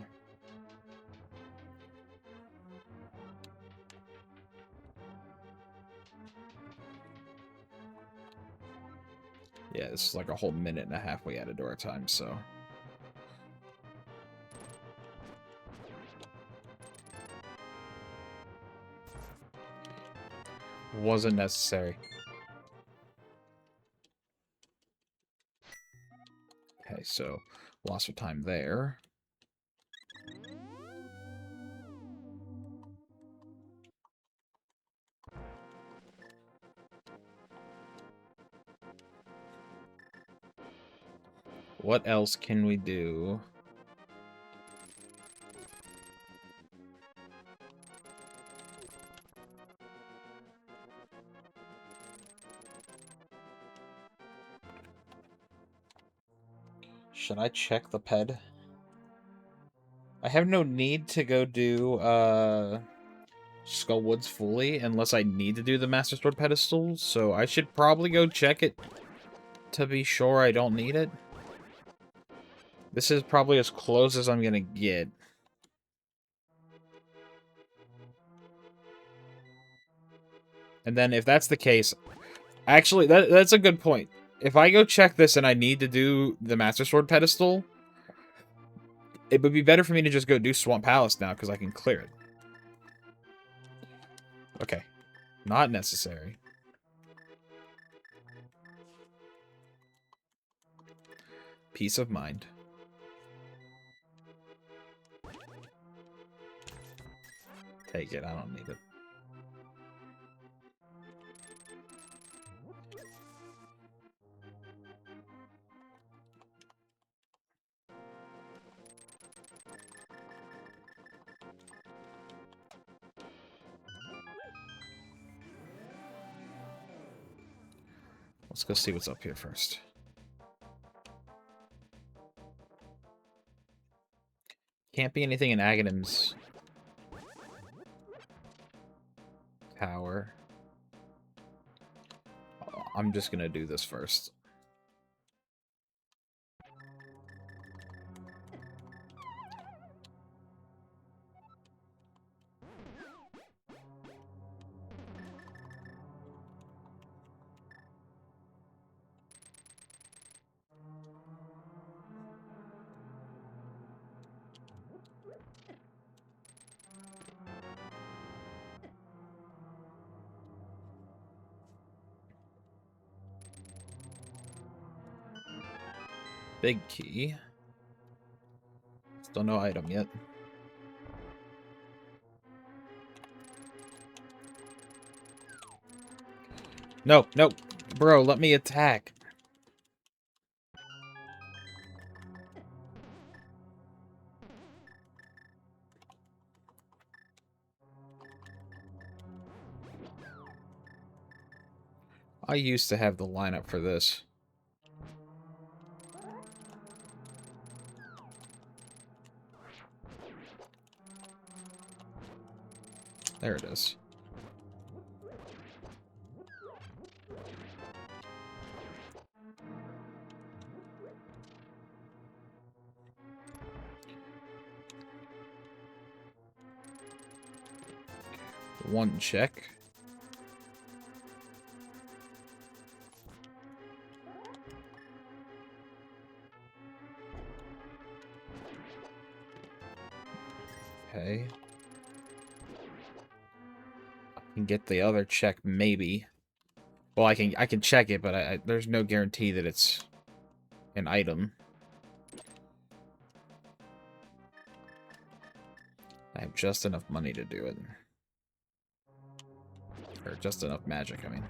this is like a whole minute and a half we added to our time, so... Wasn't necessary. Okay, so lost of time there. What else can we do? Should I check the ped? I have no need to go do, Skullwoods fully, unless I need to do the Master Sword pedestal, so I should probably go check it to be sure I don't need it. This is probably as close as I'm gonna get. And then if that's the case... Actually, that's a good point. If I go check this and I need to do the Master Sword pedestal, it would be better for me to just go do Swamp Palace now, because I can clear it. Okay. Not necessary. Peace of mind. Take it, I don't need it. Let's go see what's up here first. Can't be anything in Aghanim's tower. I'm just gonna do this first. Big key. Still no item yet. No, no. Bro, let me attack. I used to have the lineup for this. There it is. One check. Okay. I can get the other check, maybe. Well, I can check it, but there's no guarantee that it's an item. I have just enough money to do it. Or just enough magic, I mean.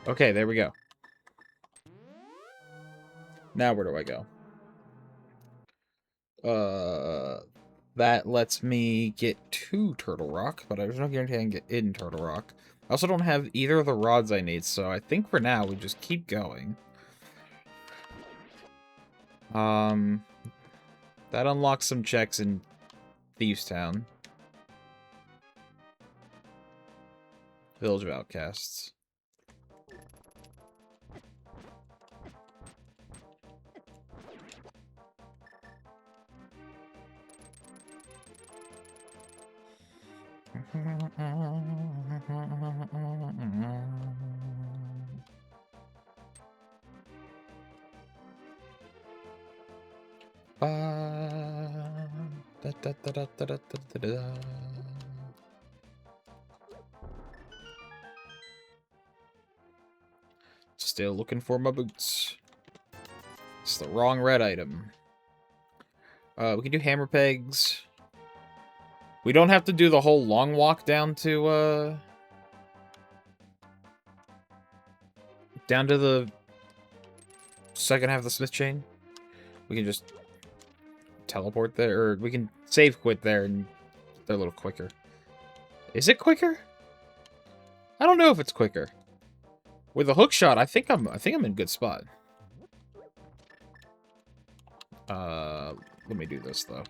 Okay, there we go. Now where do I go? That lets me get to Turtle Rock, but there's no guarantee I can get in Turtle Rock. I also don't have either of the rods I need, so I think for now we just keep going. That unlocks some checks in Thieves Town. Village of Outcasts. Still looking for my boots. It's the wrong red item. We can do hammer pegs. We don't have to do the whole long walk down to the second half of the smith chain. We can just teleport there, or we can save quit there, and they're a little quicker. Is it quicker? I don't know if it's quicker. With a hook shot, I think I'm in good spot. Let me do this though.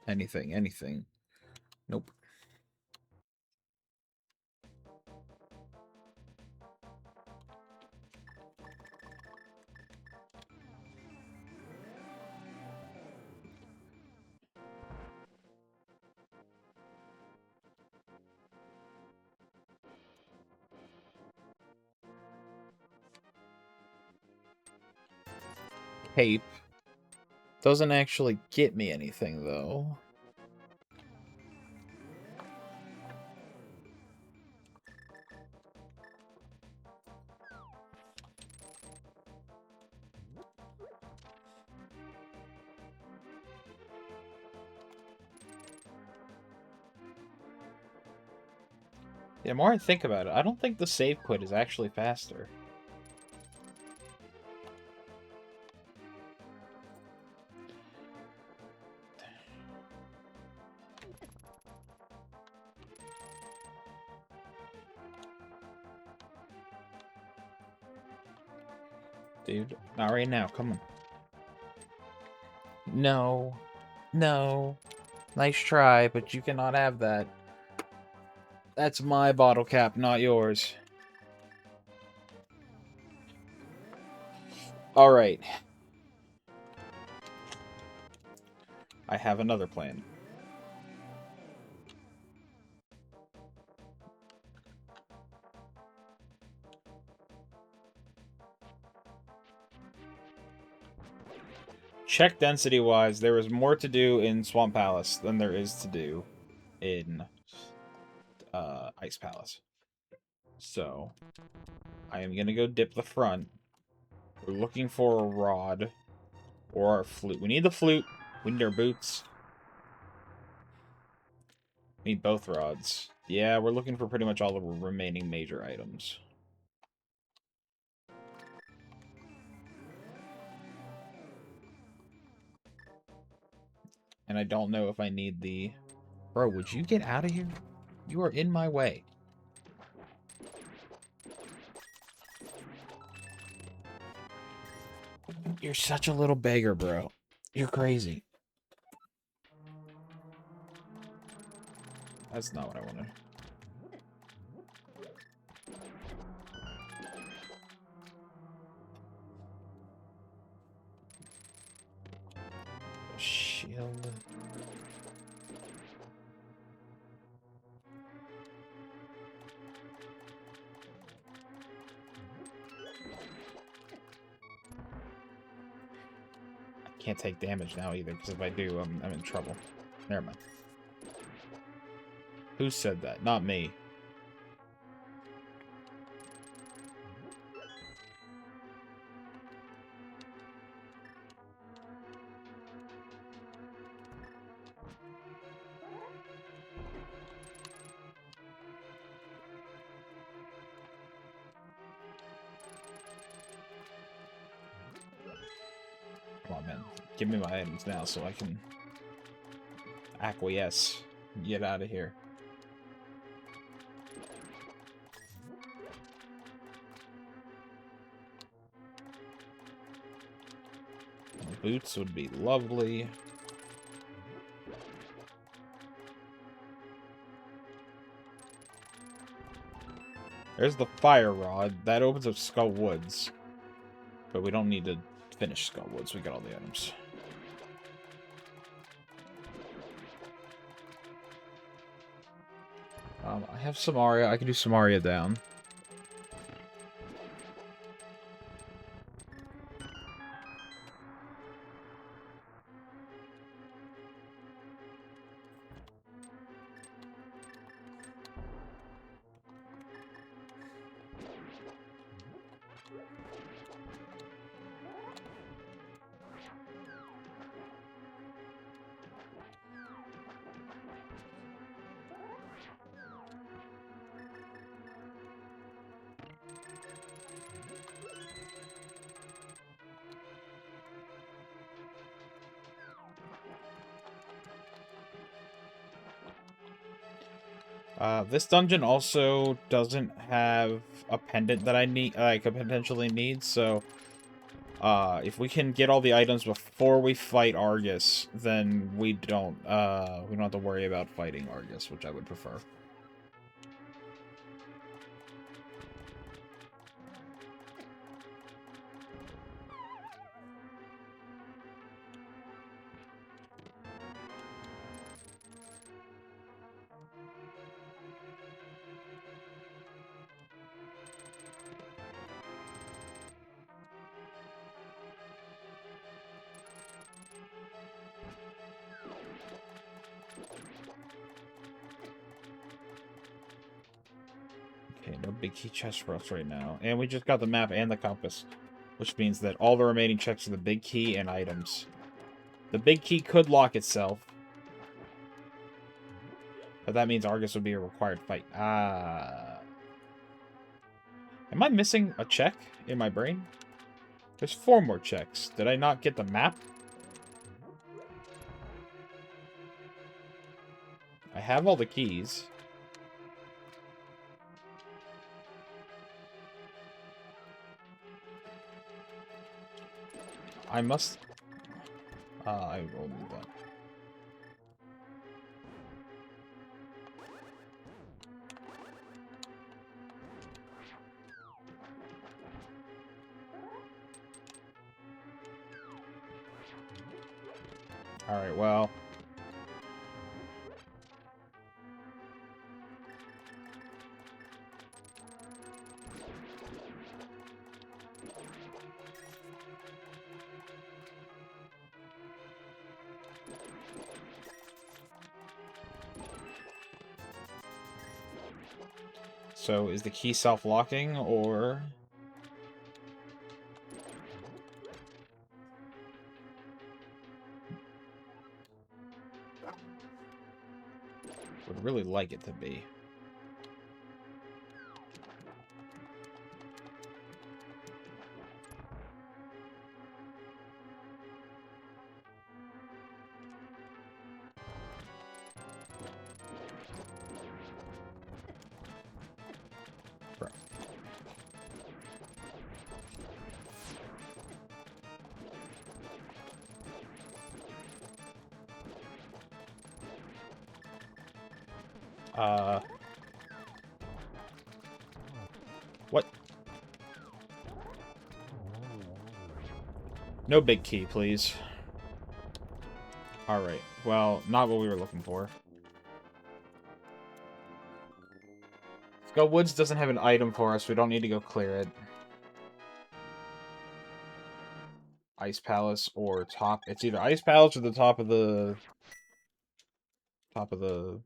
Anything. Nope. Cape doesn't actually get me anything though. The more I think about it, I don't think the save quit is actually faster. Dude, not right now. Come on. No. No. Nice try, but you cannot have that. That's my bottle cap, not yours. Alright. I have another plan. Check density-wise, there is more to do in Swamp Palace than there is to do in Ice Palace. So, I am going to go dip the front. We're looking for a rod or our flute. We need the flute. We need our boots. We need both rods. Yeah, we're looking for pretty much all the remaining major items. And I don't know if I need the... Bro, would you get out of here? You are in my way. You're such a little beggar, bro. You're crazy. That's not what I wanted. Shield. I can't take damage now either, because if I do, I'm in trouble. Never mind. Who said that? Not me. Come on, man. Give me my items now so I can acquiesce and get out of here. Boots would be lovely. There's the fire rod. That opens up Skull Woods. But we don't need to finish Skull Woods. We got all the items. I have Samaria. I can do Samaria down. This dungeon also doesn't have a pendant that I need, I could potentially need, so if we can get all the items before we fight Argus, then we don't have to worry about fighting Argus, which I would prefer. Okay, no big key chest for us right now. And we just got the map and the compass, which means that all the remaining checks are the big key and items. The big key could lock itself. But that means Argus would be a required fight. Am I missing a check in my brain? There's 4 more checks. Did I not get the map? I have all the keys. I must... I will need that. Alright, well... So, is the key self-locking, or... Would really like it to be. What? No big key, please. Alright, well, not what we were looking for. Skull Woods doesn't have an item for us, we don't need to go clear it. Ice Palace or top... It's either Ice Palace or the top of the... Top of the...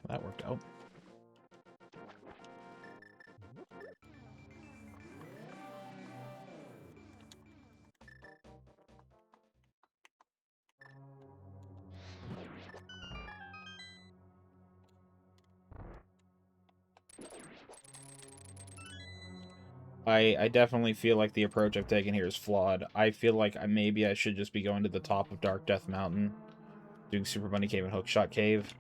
That worked out. I definitely feel like the approach I've taken here is flawed. I feel like maybe I should just be going to the top of Dark Death Mountain, doing Super Bunny Cave and Hookshot Cave.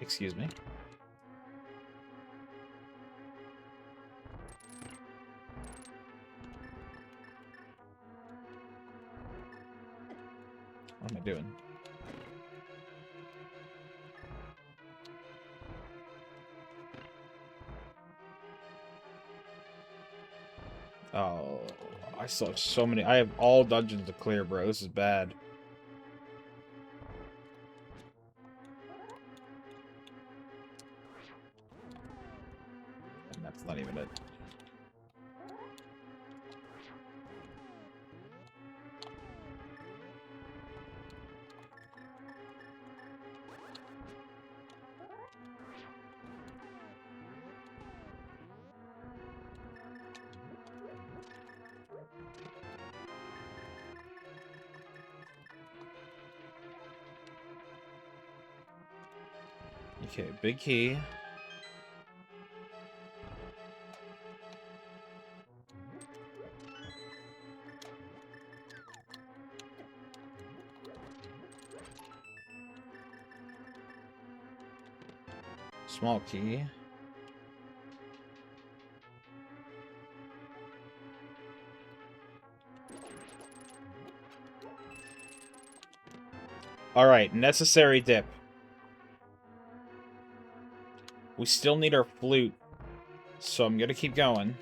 Excuse me. What am I doing? Oh, I still have so many. I have all dungeons to clear, bro. This is bad. And that's not even it. Okay, big key. Small key. Alright, necessary dip. We still need our flute, so I'm gonna keep going.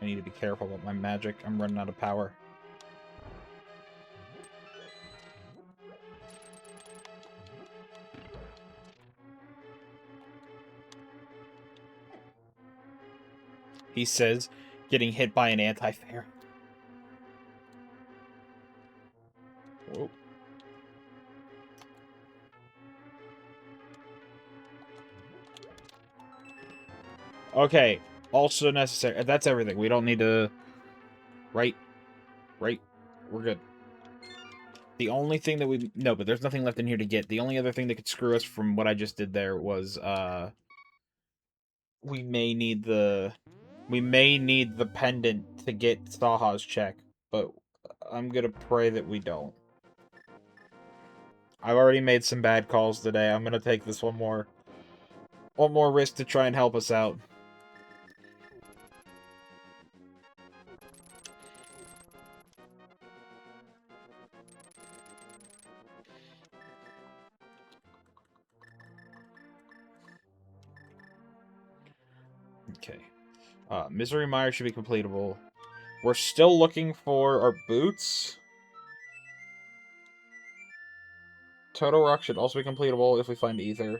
I need to be careful about my magic. I'm running out of power. He says, getting hit by an anti-fair. Whoa. Okay, also necessary. That's everything. We don't need to... Right. We're good. The only thing that we... No, but there's nothing left in here to get. The only other thing that could screw us from what I just did there was, we may need the... We may need the pendant to get Saha's check, but I'm gonna pray that we don't. I've already made some bad calls today. I'm gonna take this one more risk to try and help us out. Okay. Misery Mire should be completable. We're still looking for our boots. Total Rock should also be completable if we find Ether.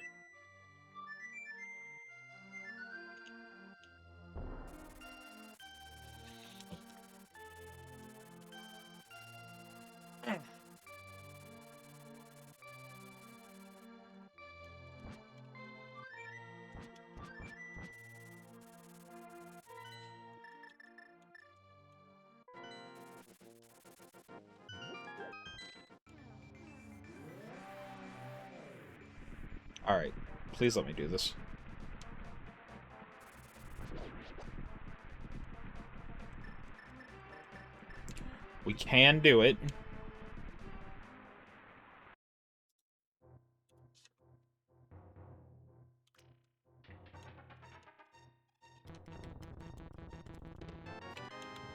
Alright. Please let me do this. We can do it.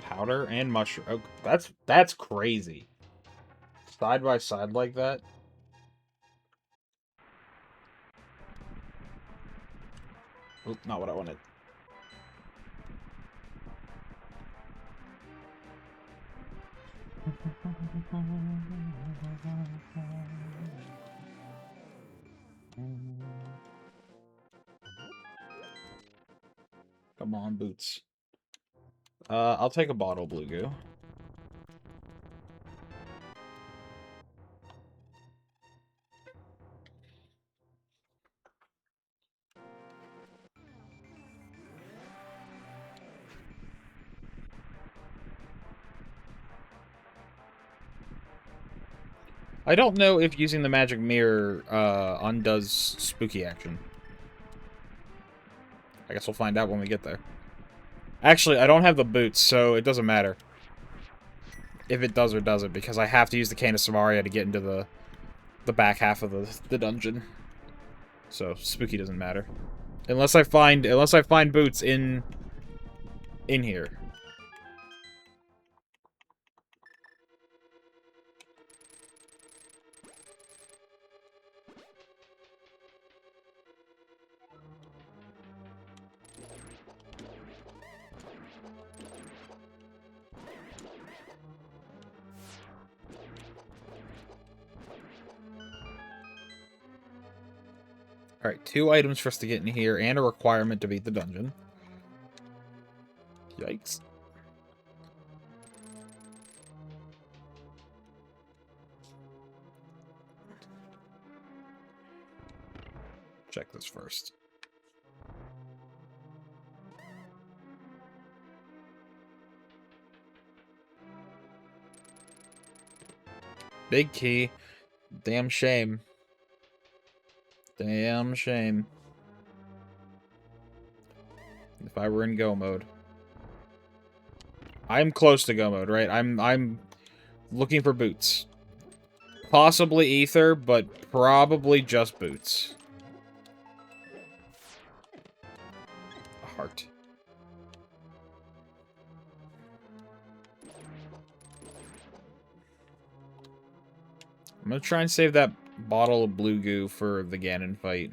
Powder and mushroom. Oh, that's crazy. Side by side like that. Oop, not what I wanted. Come on, boots. I'll take a bottle, Blue Goo. I don't know if using the magic mirror undoes spooky action. I guess we'll find out when we get there. Actually, I don't have the boots, so it doesn't matter if it does or doesn't, because I have to use the Cane of Samaria to get into the back half of the dungeon. So spooky doesn't matter, unless I find boots in here. Alright, 2 items for us to get in here, and a requirement to beat the dungeon. Yikes. Check this first. Big key. Damn shame. Damn shame. If I were in go mode. I'm close to go mode, right? I'm looking for boots. Possibly ether, but probably just boots. A heart. I'm gonna try and save that bottle of blue goo for the Ganon fight.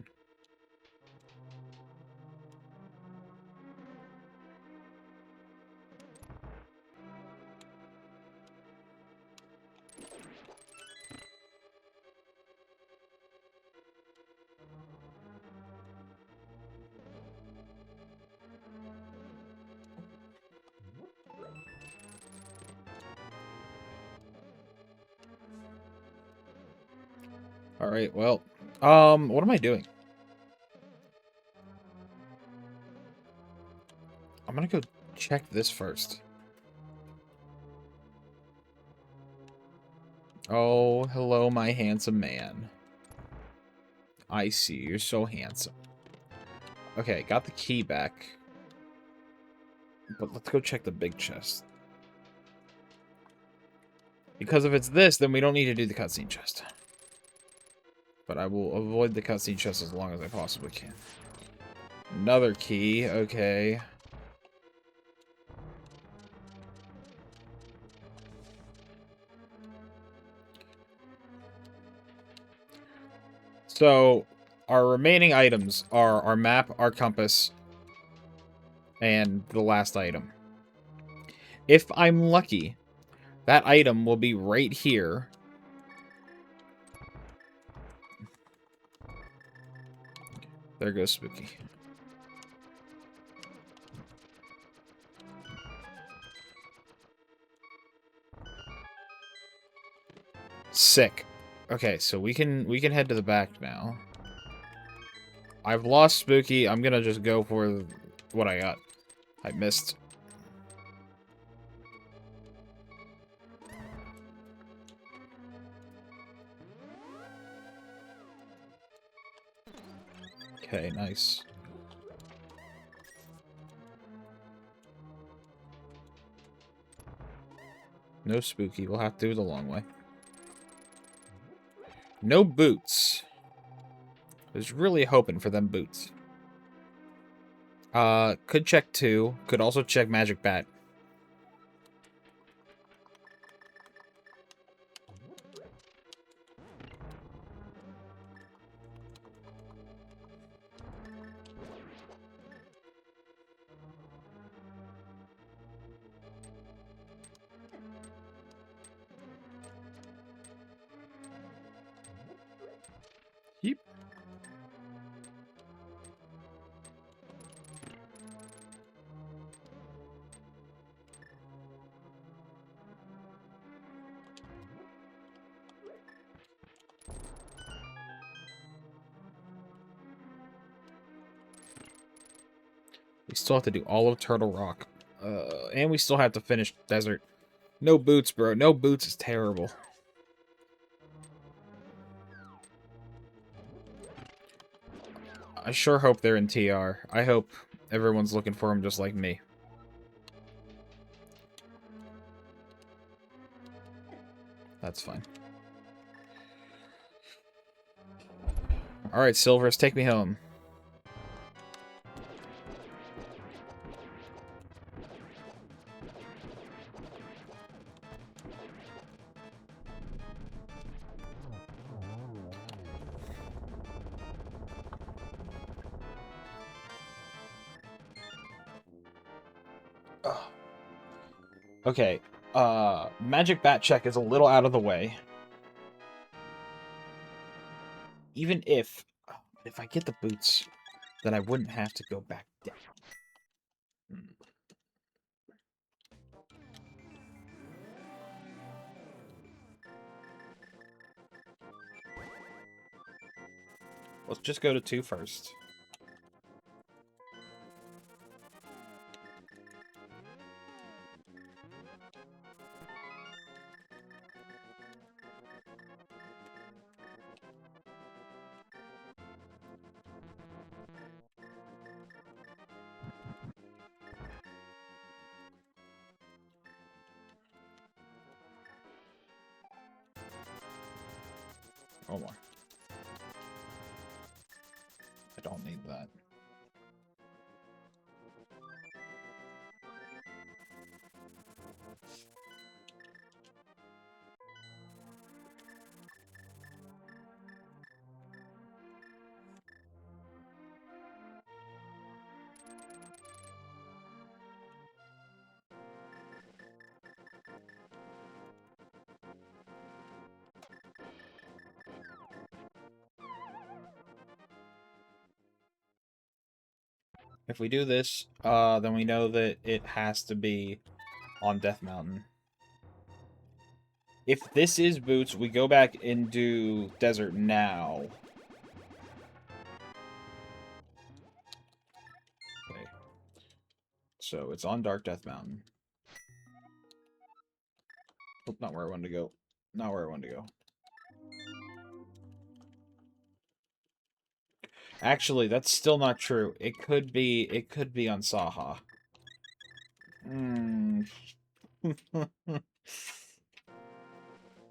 Alright, well, what am I doing? I'm gonna go check this first. Oh, hello, my handsome man. I see, you're so handsome. Okay, got the key back. But let's go check the big chest. Because if it's this, then we don't need to do the cutscene chest. But I will avoid the cutscene chest as long as I possibly can. Another key, okay. So, our remaining items are our map, our compass, and the last item. If I'm lucky, that item will be right here. There goes Spooky. Sick. Okay, so we can head to the back now. I've lost Spooky. I'm gonna just go for what I got. I missed. Okay, nice. No Spooky. We'll have to do the long way. No boots. I was really hoping for them boots. Could check 2. Could also check Magic Bat. Yep. We still have to do all of Turtle Rock. And we still have to finish Desert. No boots, bro. No boots is terrible. I sure hope they're in TR. I hope everyone's looking for them just like me. That's fine. Alright, Silvers, take me home. Okay, Magic Bat check is a little out of the way. Even if I get the boots, then I wouldn't have to go back down. Let's just go to 2 first. Oh my. I don't need that. If we do this, then we know that it has to be on Death Mountain. If this is Boots, we go back and do Desert now. Okay. So it's on Dark Death Mountain. Oh, not where I wanted to go. Not where I wanted to go. Actually, that's still not true. It could be on Saha.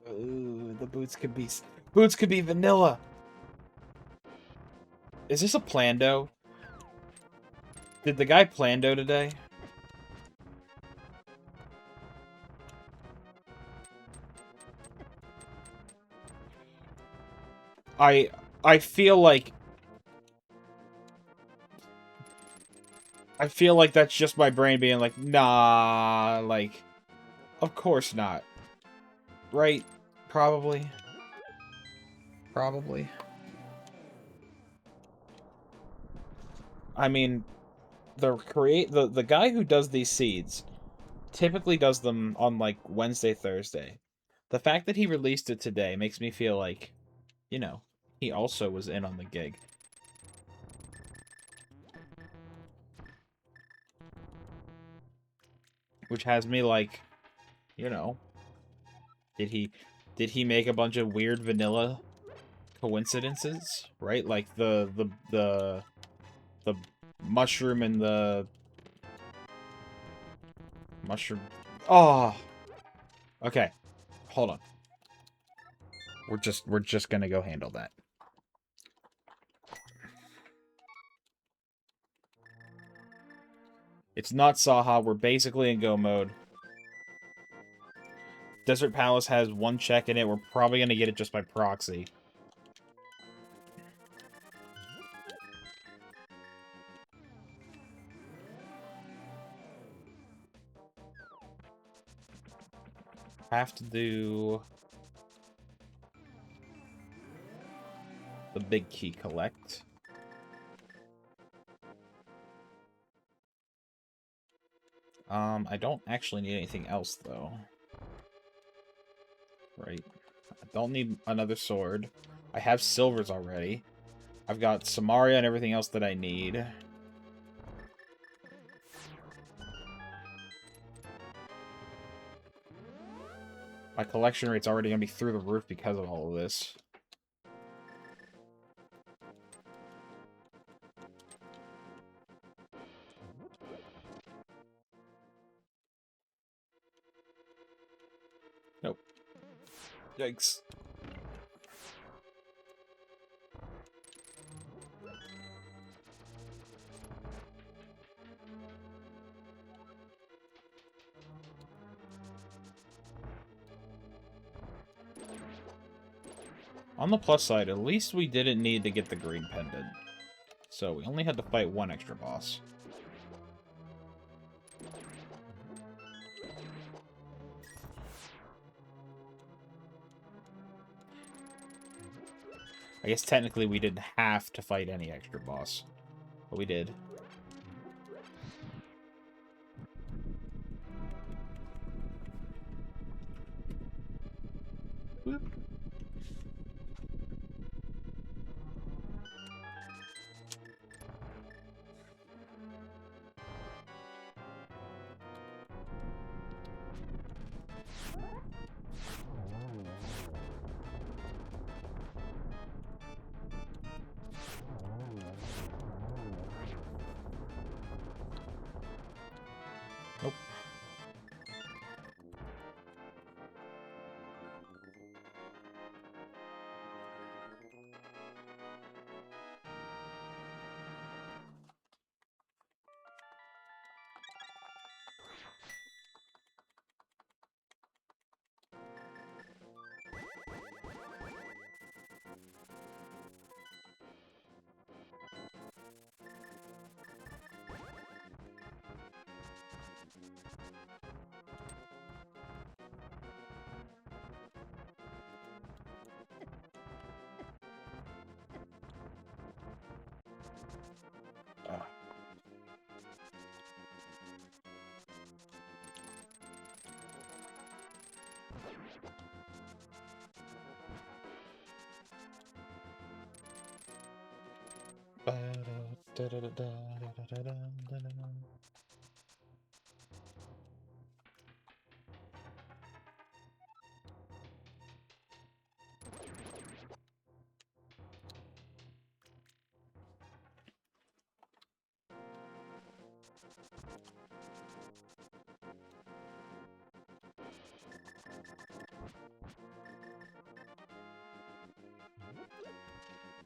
Ooh, the boots could be vanilla. Is this a Plando? Did the guy Plando today? I feel like that's just my brain being like, nah, like, of course not. Right? Probably. Probably. I mean, the guy who does these seeds typically does them on, like, Wednesday, Thursday. The fact that he released it today makes me feel like, you know, he also was in on the gig. Which has me like, you know, did he make a bunch of weird vanilla coincidences, right? Like the mushroom and the mushroom. Oh. Okay. Hold on. We're just going to go handle that. It's not Saha. We're basically in go mode. Desert Palace has 1 check in it. We're probably going to get it just by proxy. Have to do the big key collect. I don't actually need anything else, though. Right. I don't need another sword. I have silvers already. I've got Samaria and everything else that I need. My collection rate's already going to be through the roof because of all of this. Nope. Yikes. On the plus side, at least we didn't need to get the green pendant. So we only had to fight 1 extra boss. I guess technically we didn't have to fight any extra boss. But we did. Boop.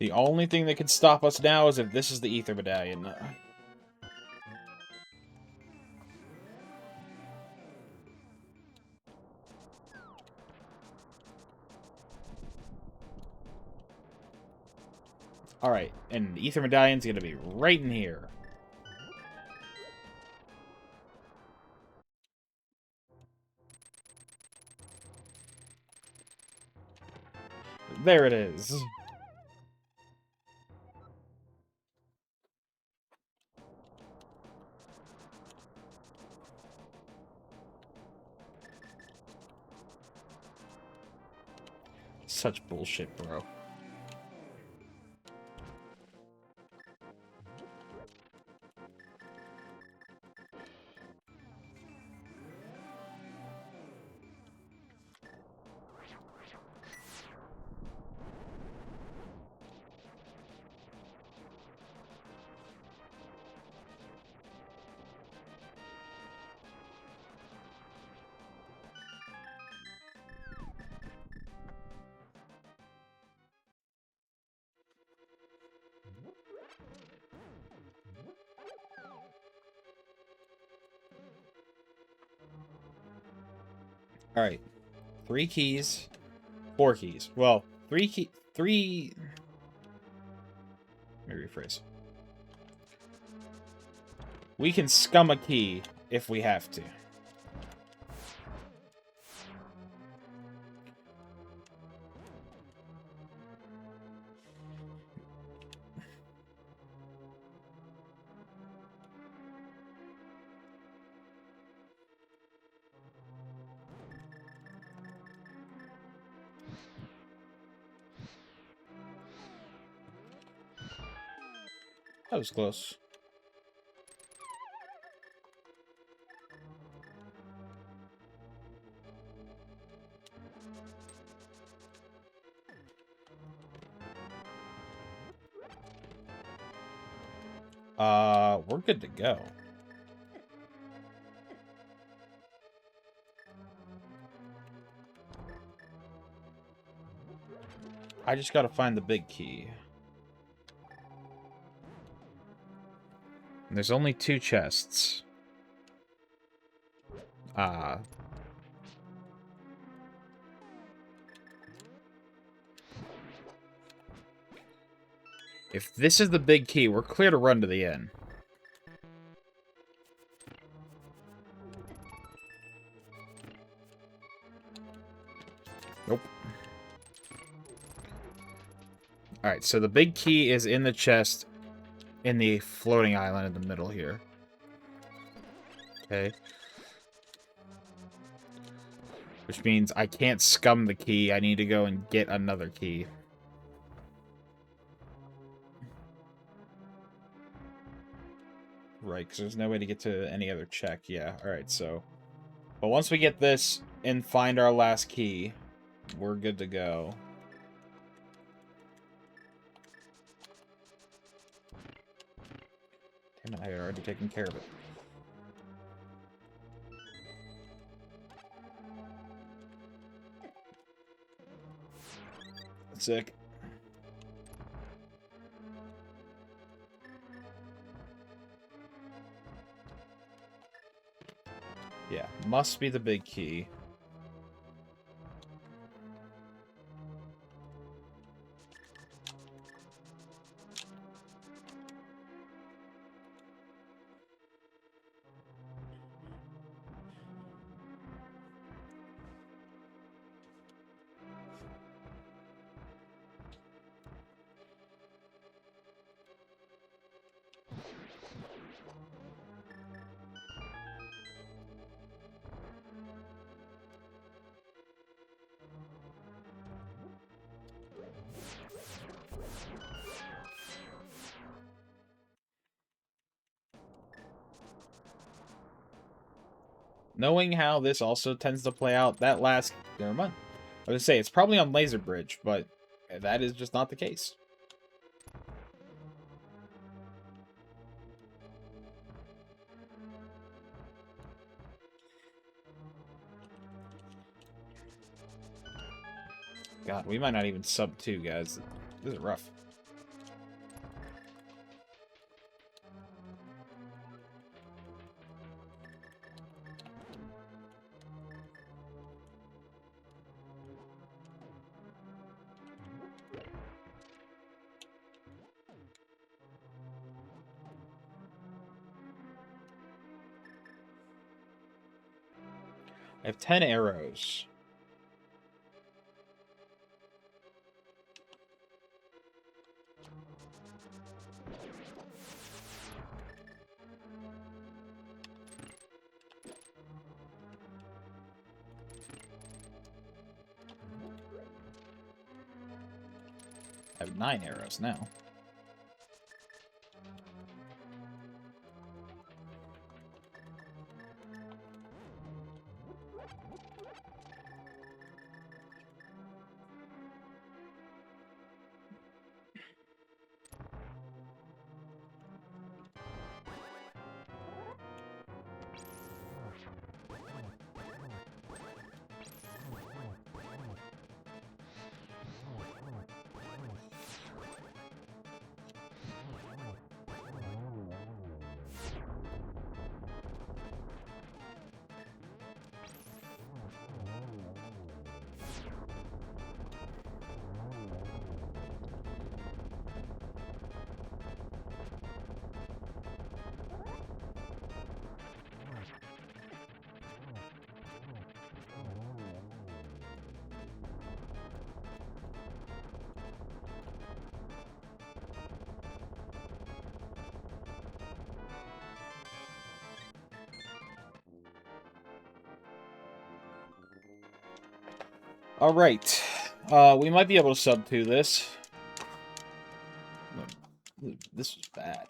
The only thing that can stop us now is if this is the Ether Medallion. Alright, and the Ether Medallion's gonna be right in here. There it is. Such bullshit, bro. Alright. 3 keys. 4 keys. Well, 3... Let me rephrase. We can scum a key if we have to. That was close. We're good to go. I just gotta find the big key. And there's only 2 chests. If this is the big key, we're clear to run to the end. Nope. Alright, so the big key is in the chest in the floating island in the middle here. Okay. Which means I can't scum the key. I need to go and get another key. Right, because there's no way to get to any other check. Yeah, alright, so... But once we get this and find our last key, we're good to go. Damn it, I had already taken care of it. Sick. Yeah, must be the big key. Knowing how this also tends to play out, that last... Never mind. I was gonna say, it's probably on Laser Bridge, but that is just not the case. God, we might not even sub 2, guys. This is rough. I have 10 arrows. I have 9 arrows now. Alright. We might be able to sub 2 this. This was bad.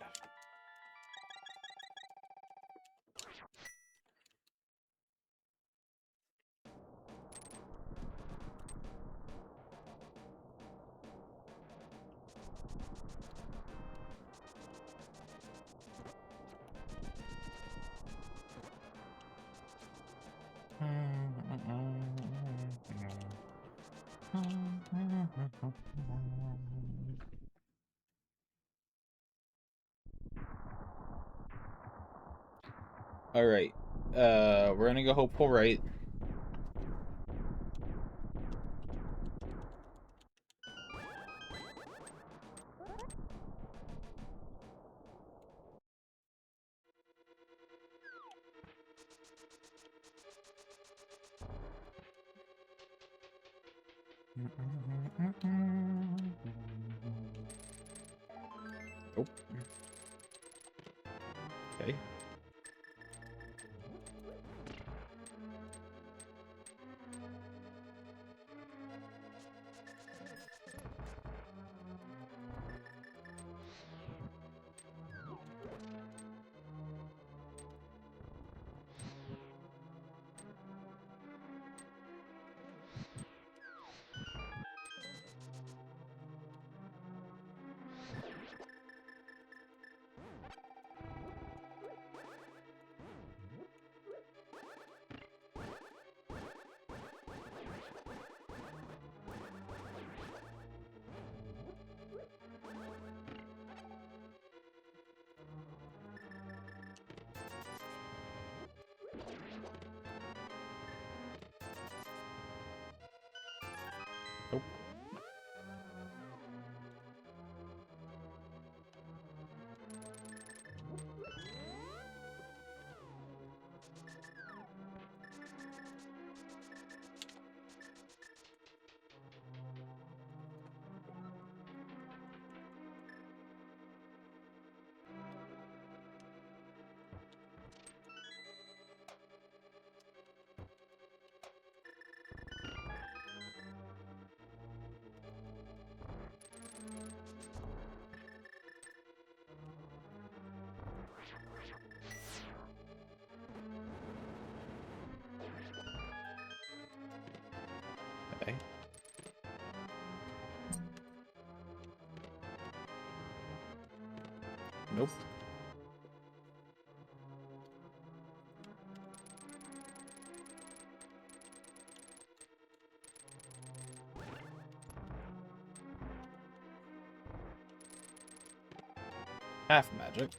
Alright. We're gonna go hopeful right. Oh. Okay. Nope. Half magic.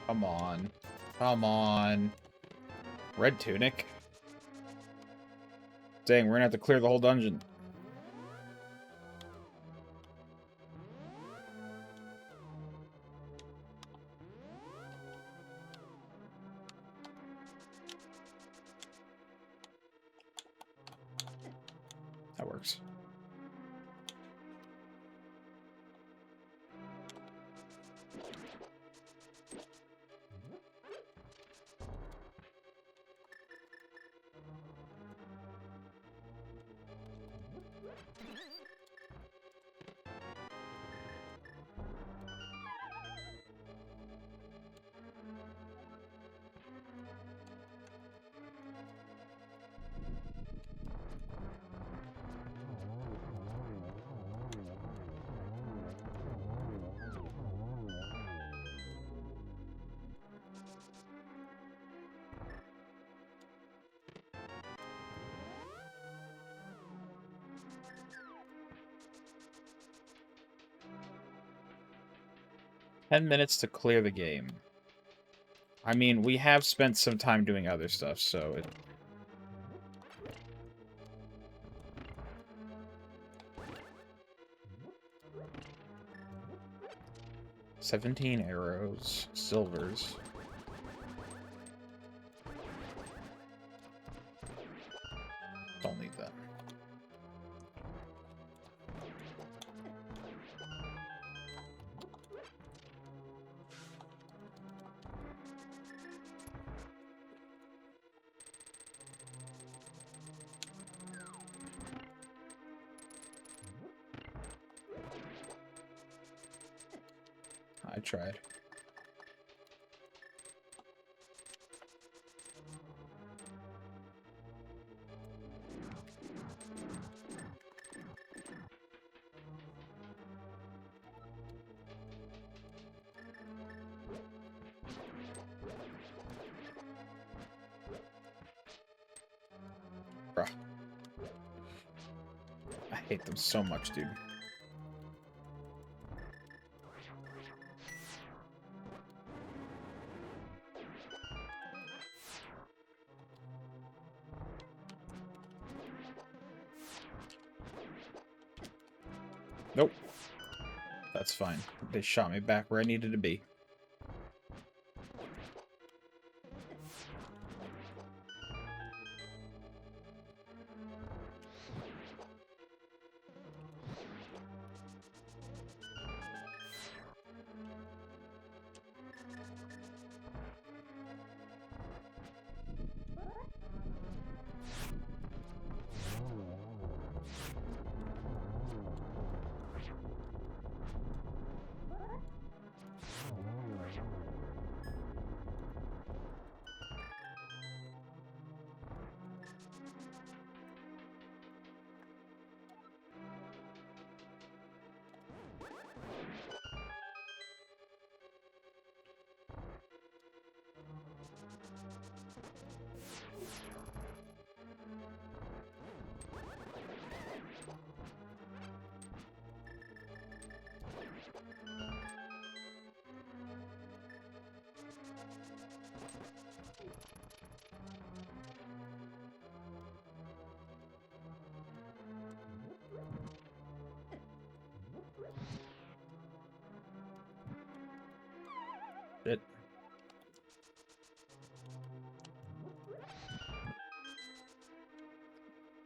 Come on. Come on. Red tunic? Dang, we're gonna have to clear the whole dungeon. That works. $10 to clear the game. I mean, we have spent some time doing other stuff, so it... 17 arrows, silvers. Don't need that. I tried. Bruh. I hate them so much, dude. Nope. That's fine. They shot me back where I needed to be.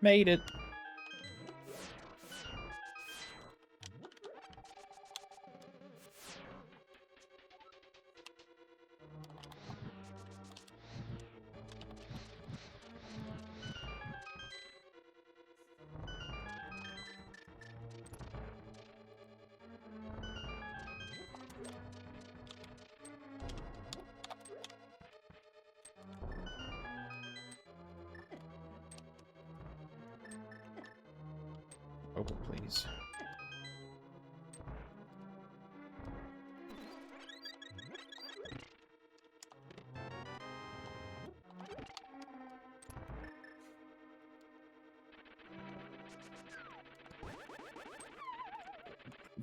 Made it. Open, please.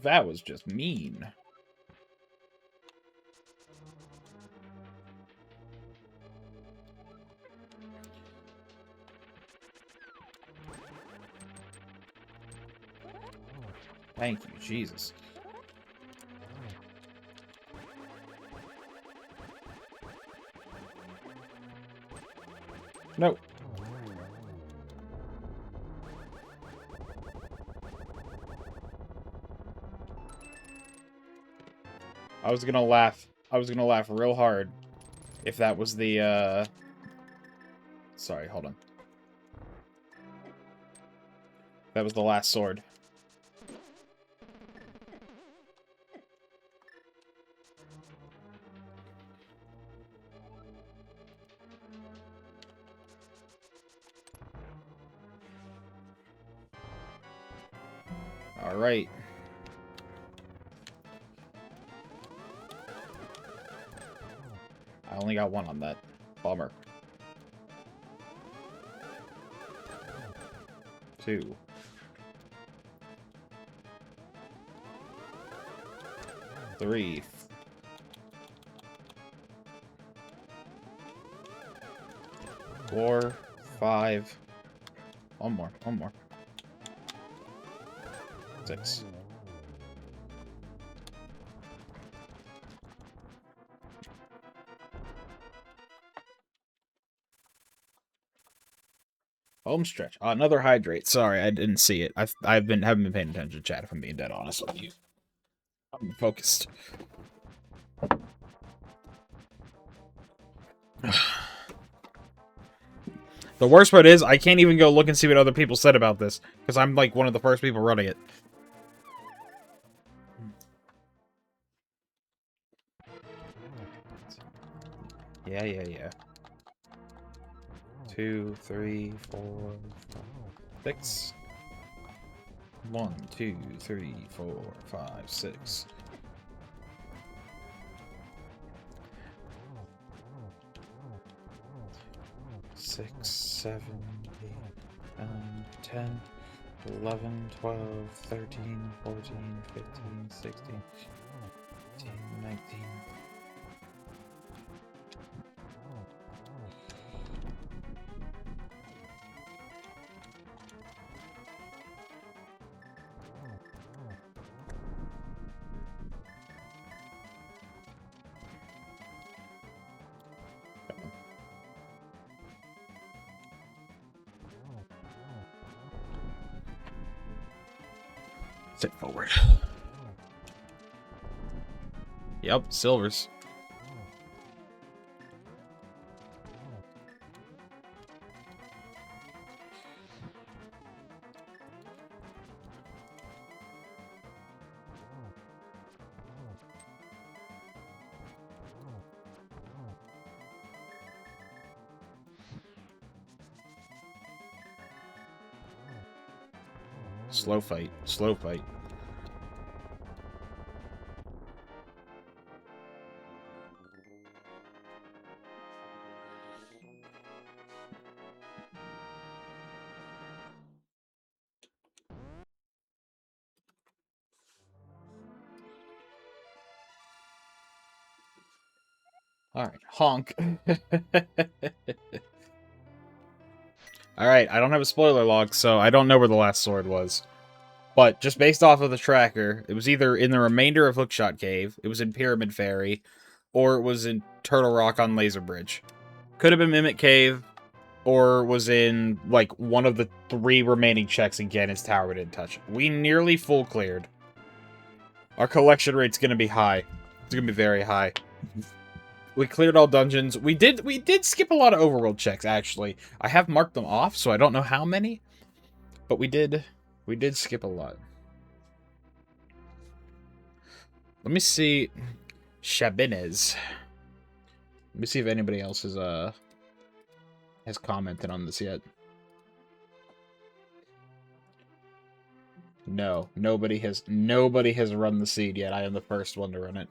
That was just mean. Thank you, Jesus. No. I was gonna laugh. I was gonna laugh real hard if that was the, Sorry, hold on. That was the last sword. Alright. I only got one on that. Bummer. 2. 3. 4. 5. One more. 6. Home stretch. Another hydrate. Sorry, I didn't see it. haven't been paying attention to chat, if I'm being dead honest with you. I'm focused. The worst part is, I can't even go look and see what other people said about this, because I'm, like, one of the first people running it. Yeah. 2, 3, 4, 6. 1, 2, 3, 4, 5, 6. 6, 7, 8, 9, 10, 11, 12, 13, 14, 15, 16, 18, 19. Sit forward. Yep, silvers. Slow fight. Slow fight. Alright, honk. Alright, I don't have a spoiler log, so I don't know where the last sword was. But just based off of the tracker, it was either in the remainder of Hookshot Cave, it was in Pyramid Fairy, or it was in Turtle Rock on Laser Bridge. Could have been Mimic Cave, or was in, like, one of the 3 remaining checks again his tower we didn't touch. We nearly full cleared. Our collection rate's gonna be high. It's gonna be very high. We cleared all dungeons. We did skip a lot of overworld checks, actually. I have marked them off, so I don't know how many. But we did skip a lot. Let me see. Shabinez. Let me see if anybody else has commented on this yet. No, nobody has run the seed yet. I am the first one to run it.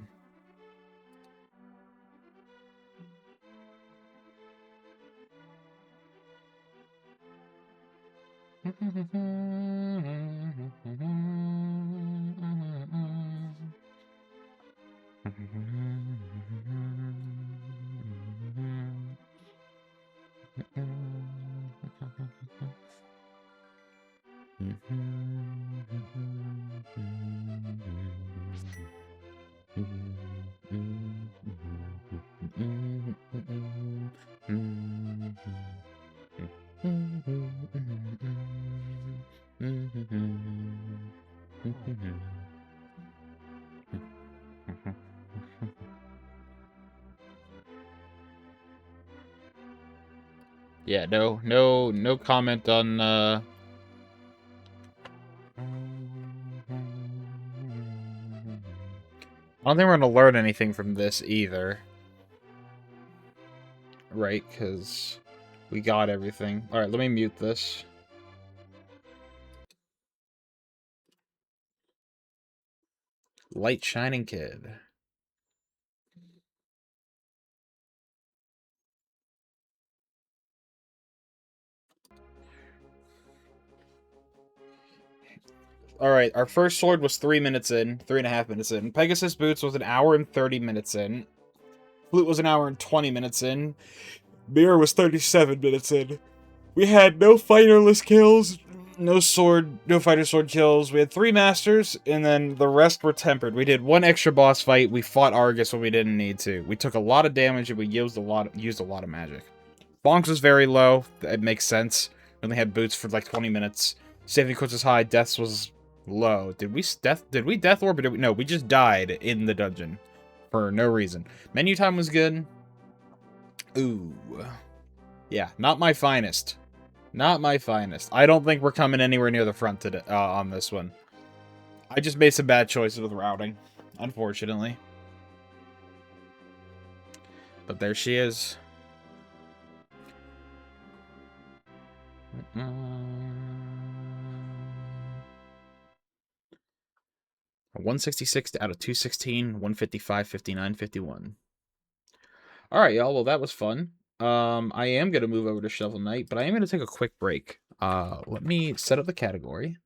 Yeah, no comment on I don't think we're gonna learn anything from this either. Right, because we got everything. Alright, let me mute this. Light Shining Kid. Alright, our first sword was 3 minutes in. 3.5 minutes in. Pegasus Boots was 1 hour and 30 minutes in. Flute was 1 hour and 20 minutes in. Mirror was 37 minutes in. We had no fighterless kills, no fighter sword kills. We had 3 masters, and then the rest were tempered. We did 1 extra boss fight. We fought Argus when we didn't need to. We took a lot of damage, and we used a lot of magic. Bonks was very low. It makes sense. We only had boots for like 20 minutes. Saving quotes was high. Deaths was low. Did we death orb? Or did we? No, we just died in the dungeon for no reason. Menu time was good. Ooh. Yeah, not my finest. Not my finest. I don't think we're coming anywhere near the front today, on this one. I just made some bad choices with routing, unfortunately. But there she is. 166 out of 216, 155, 59, 51. Alright, y'all. Well, that was fun. I am going to move over to Shovel Knight, but I am going to take a quick break. Let me set up the category.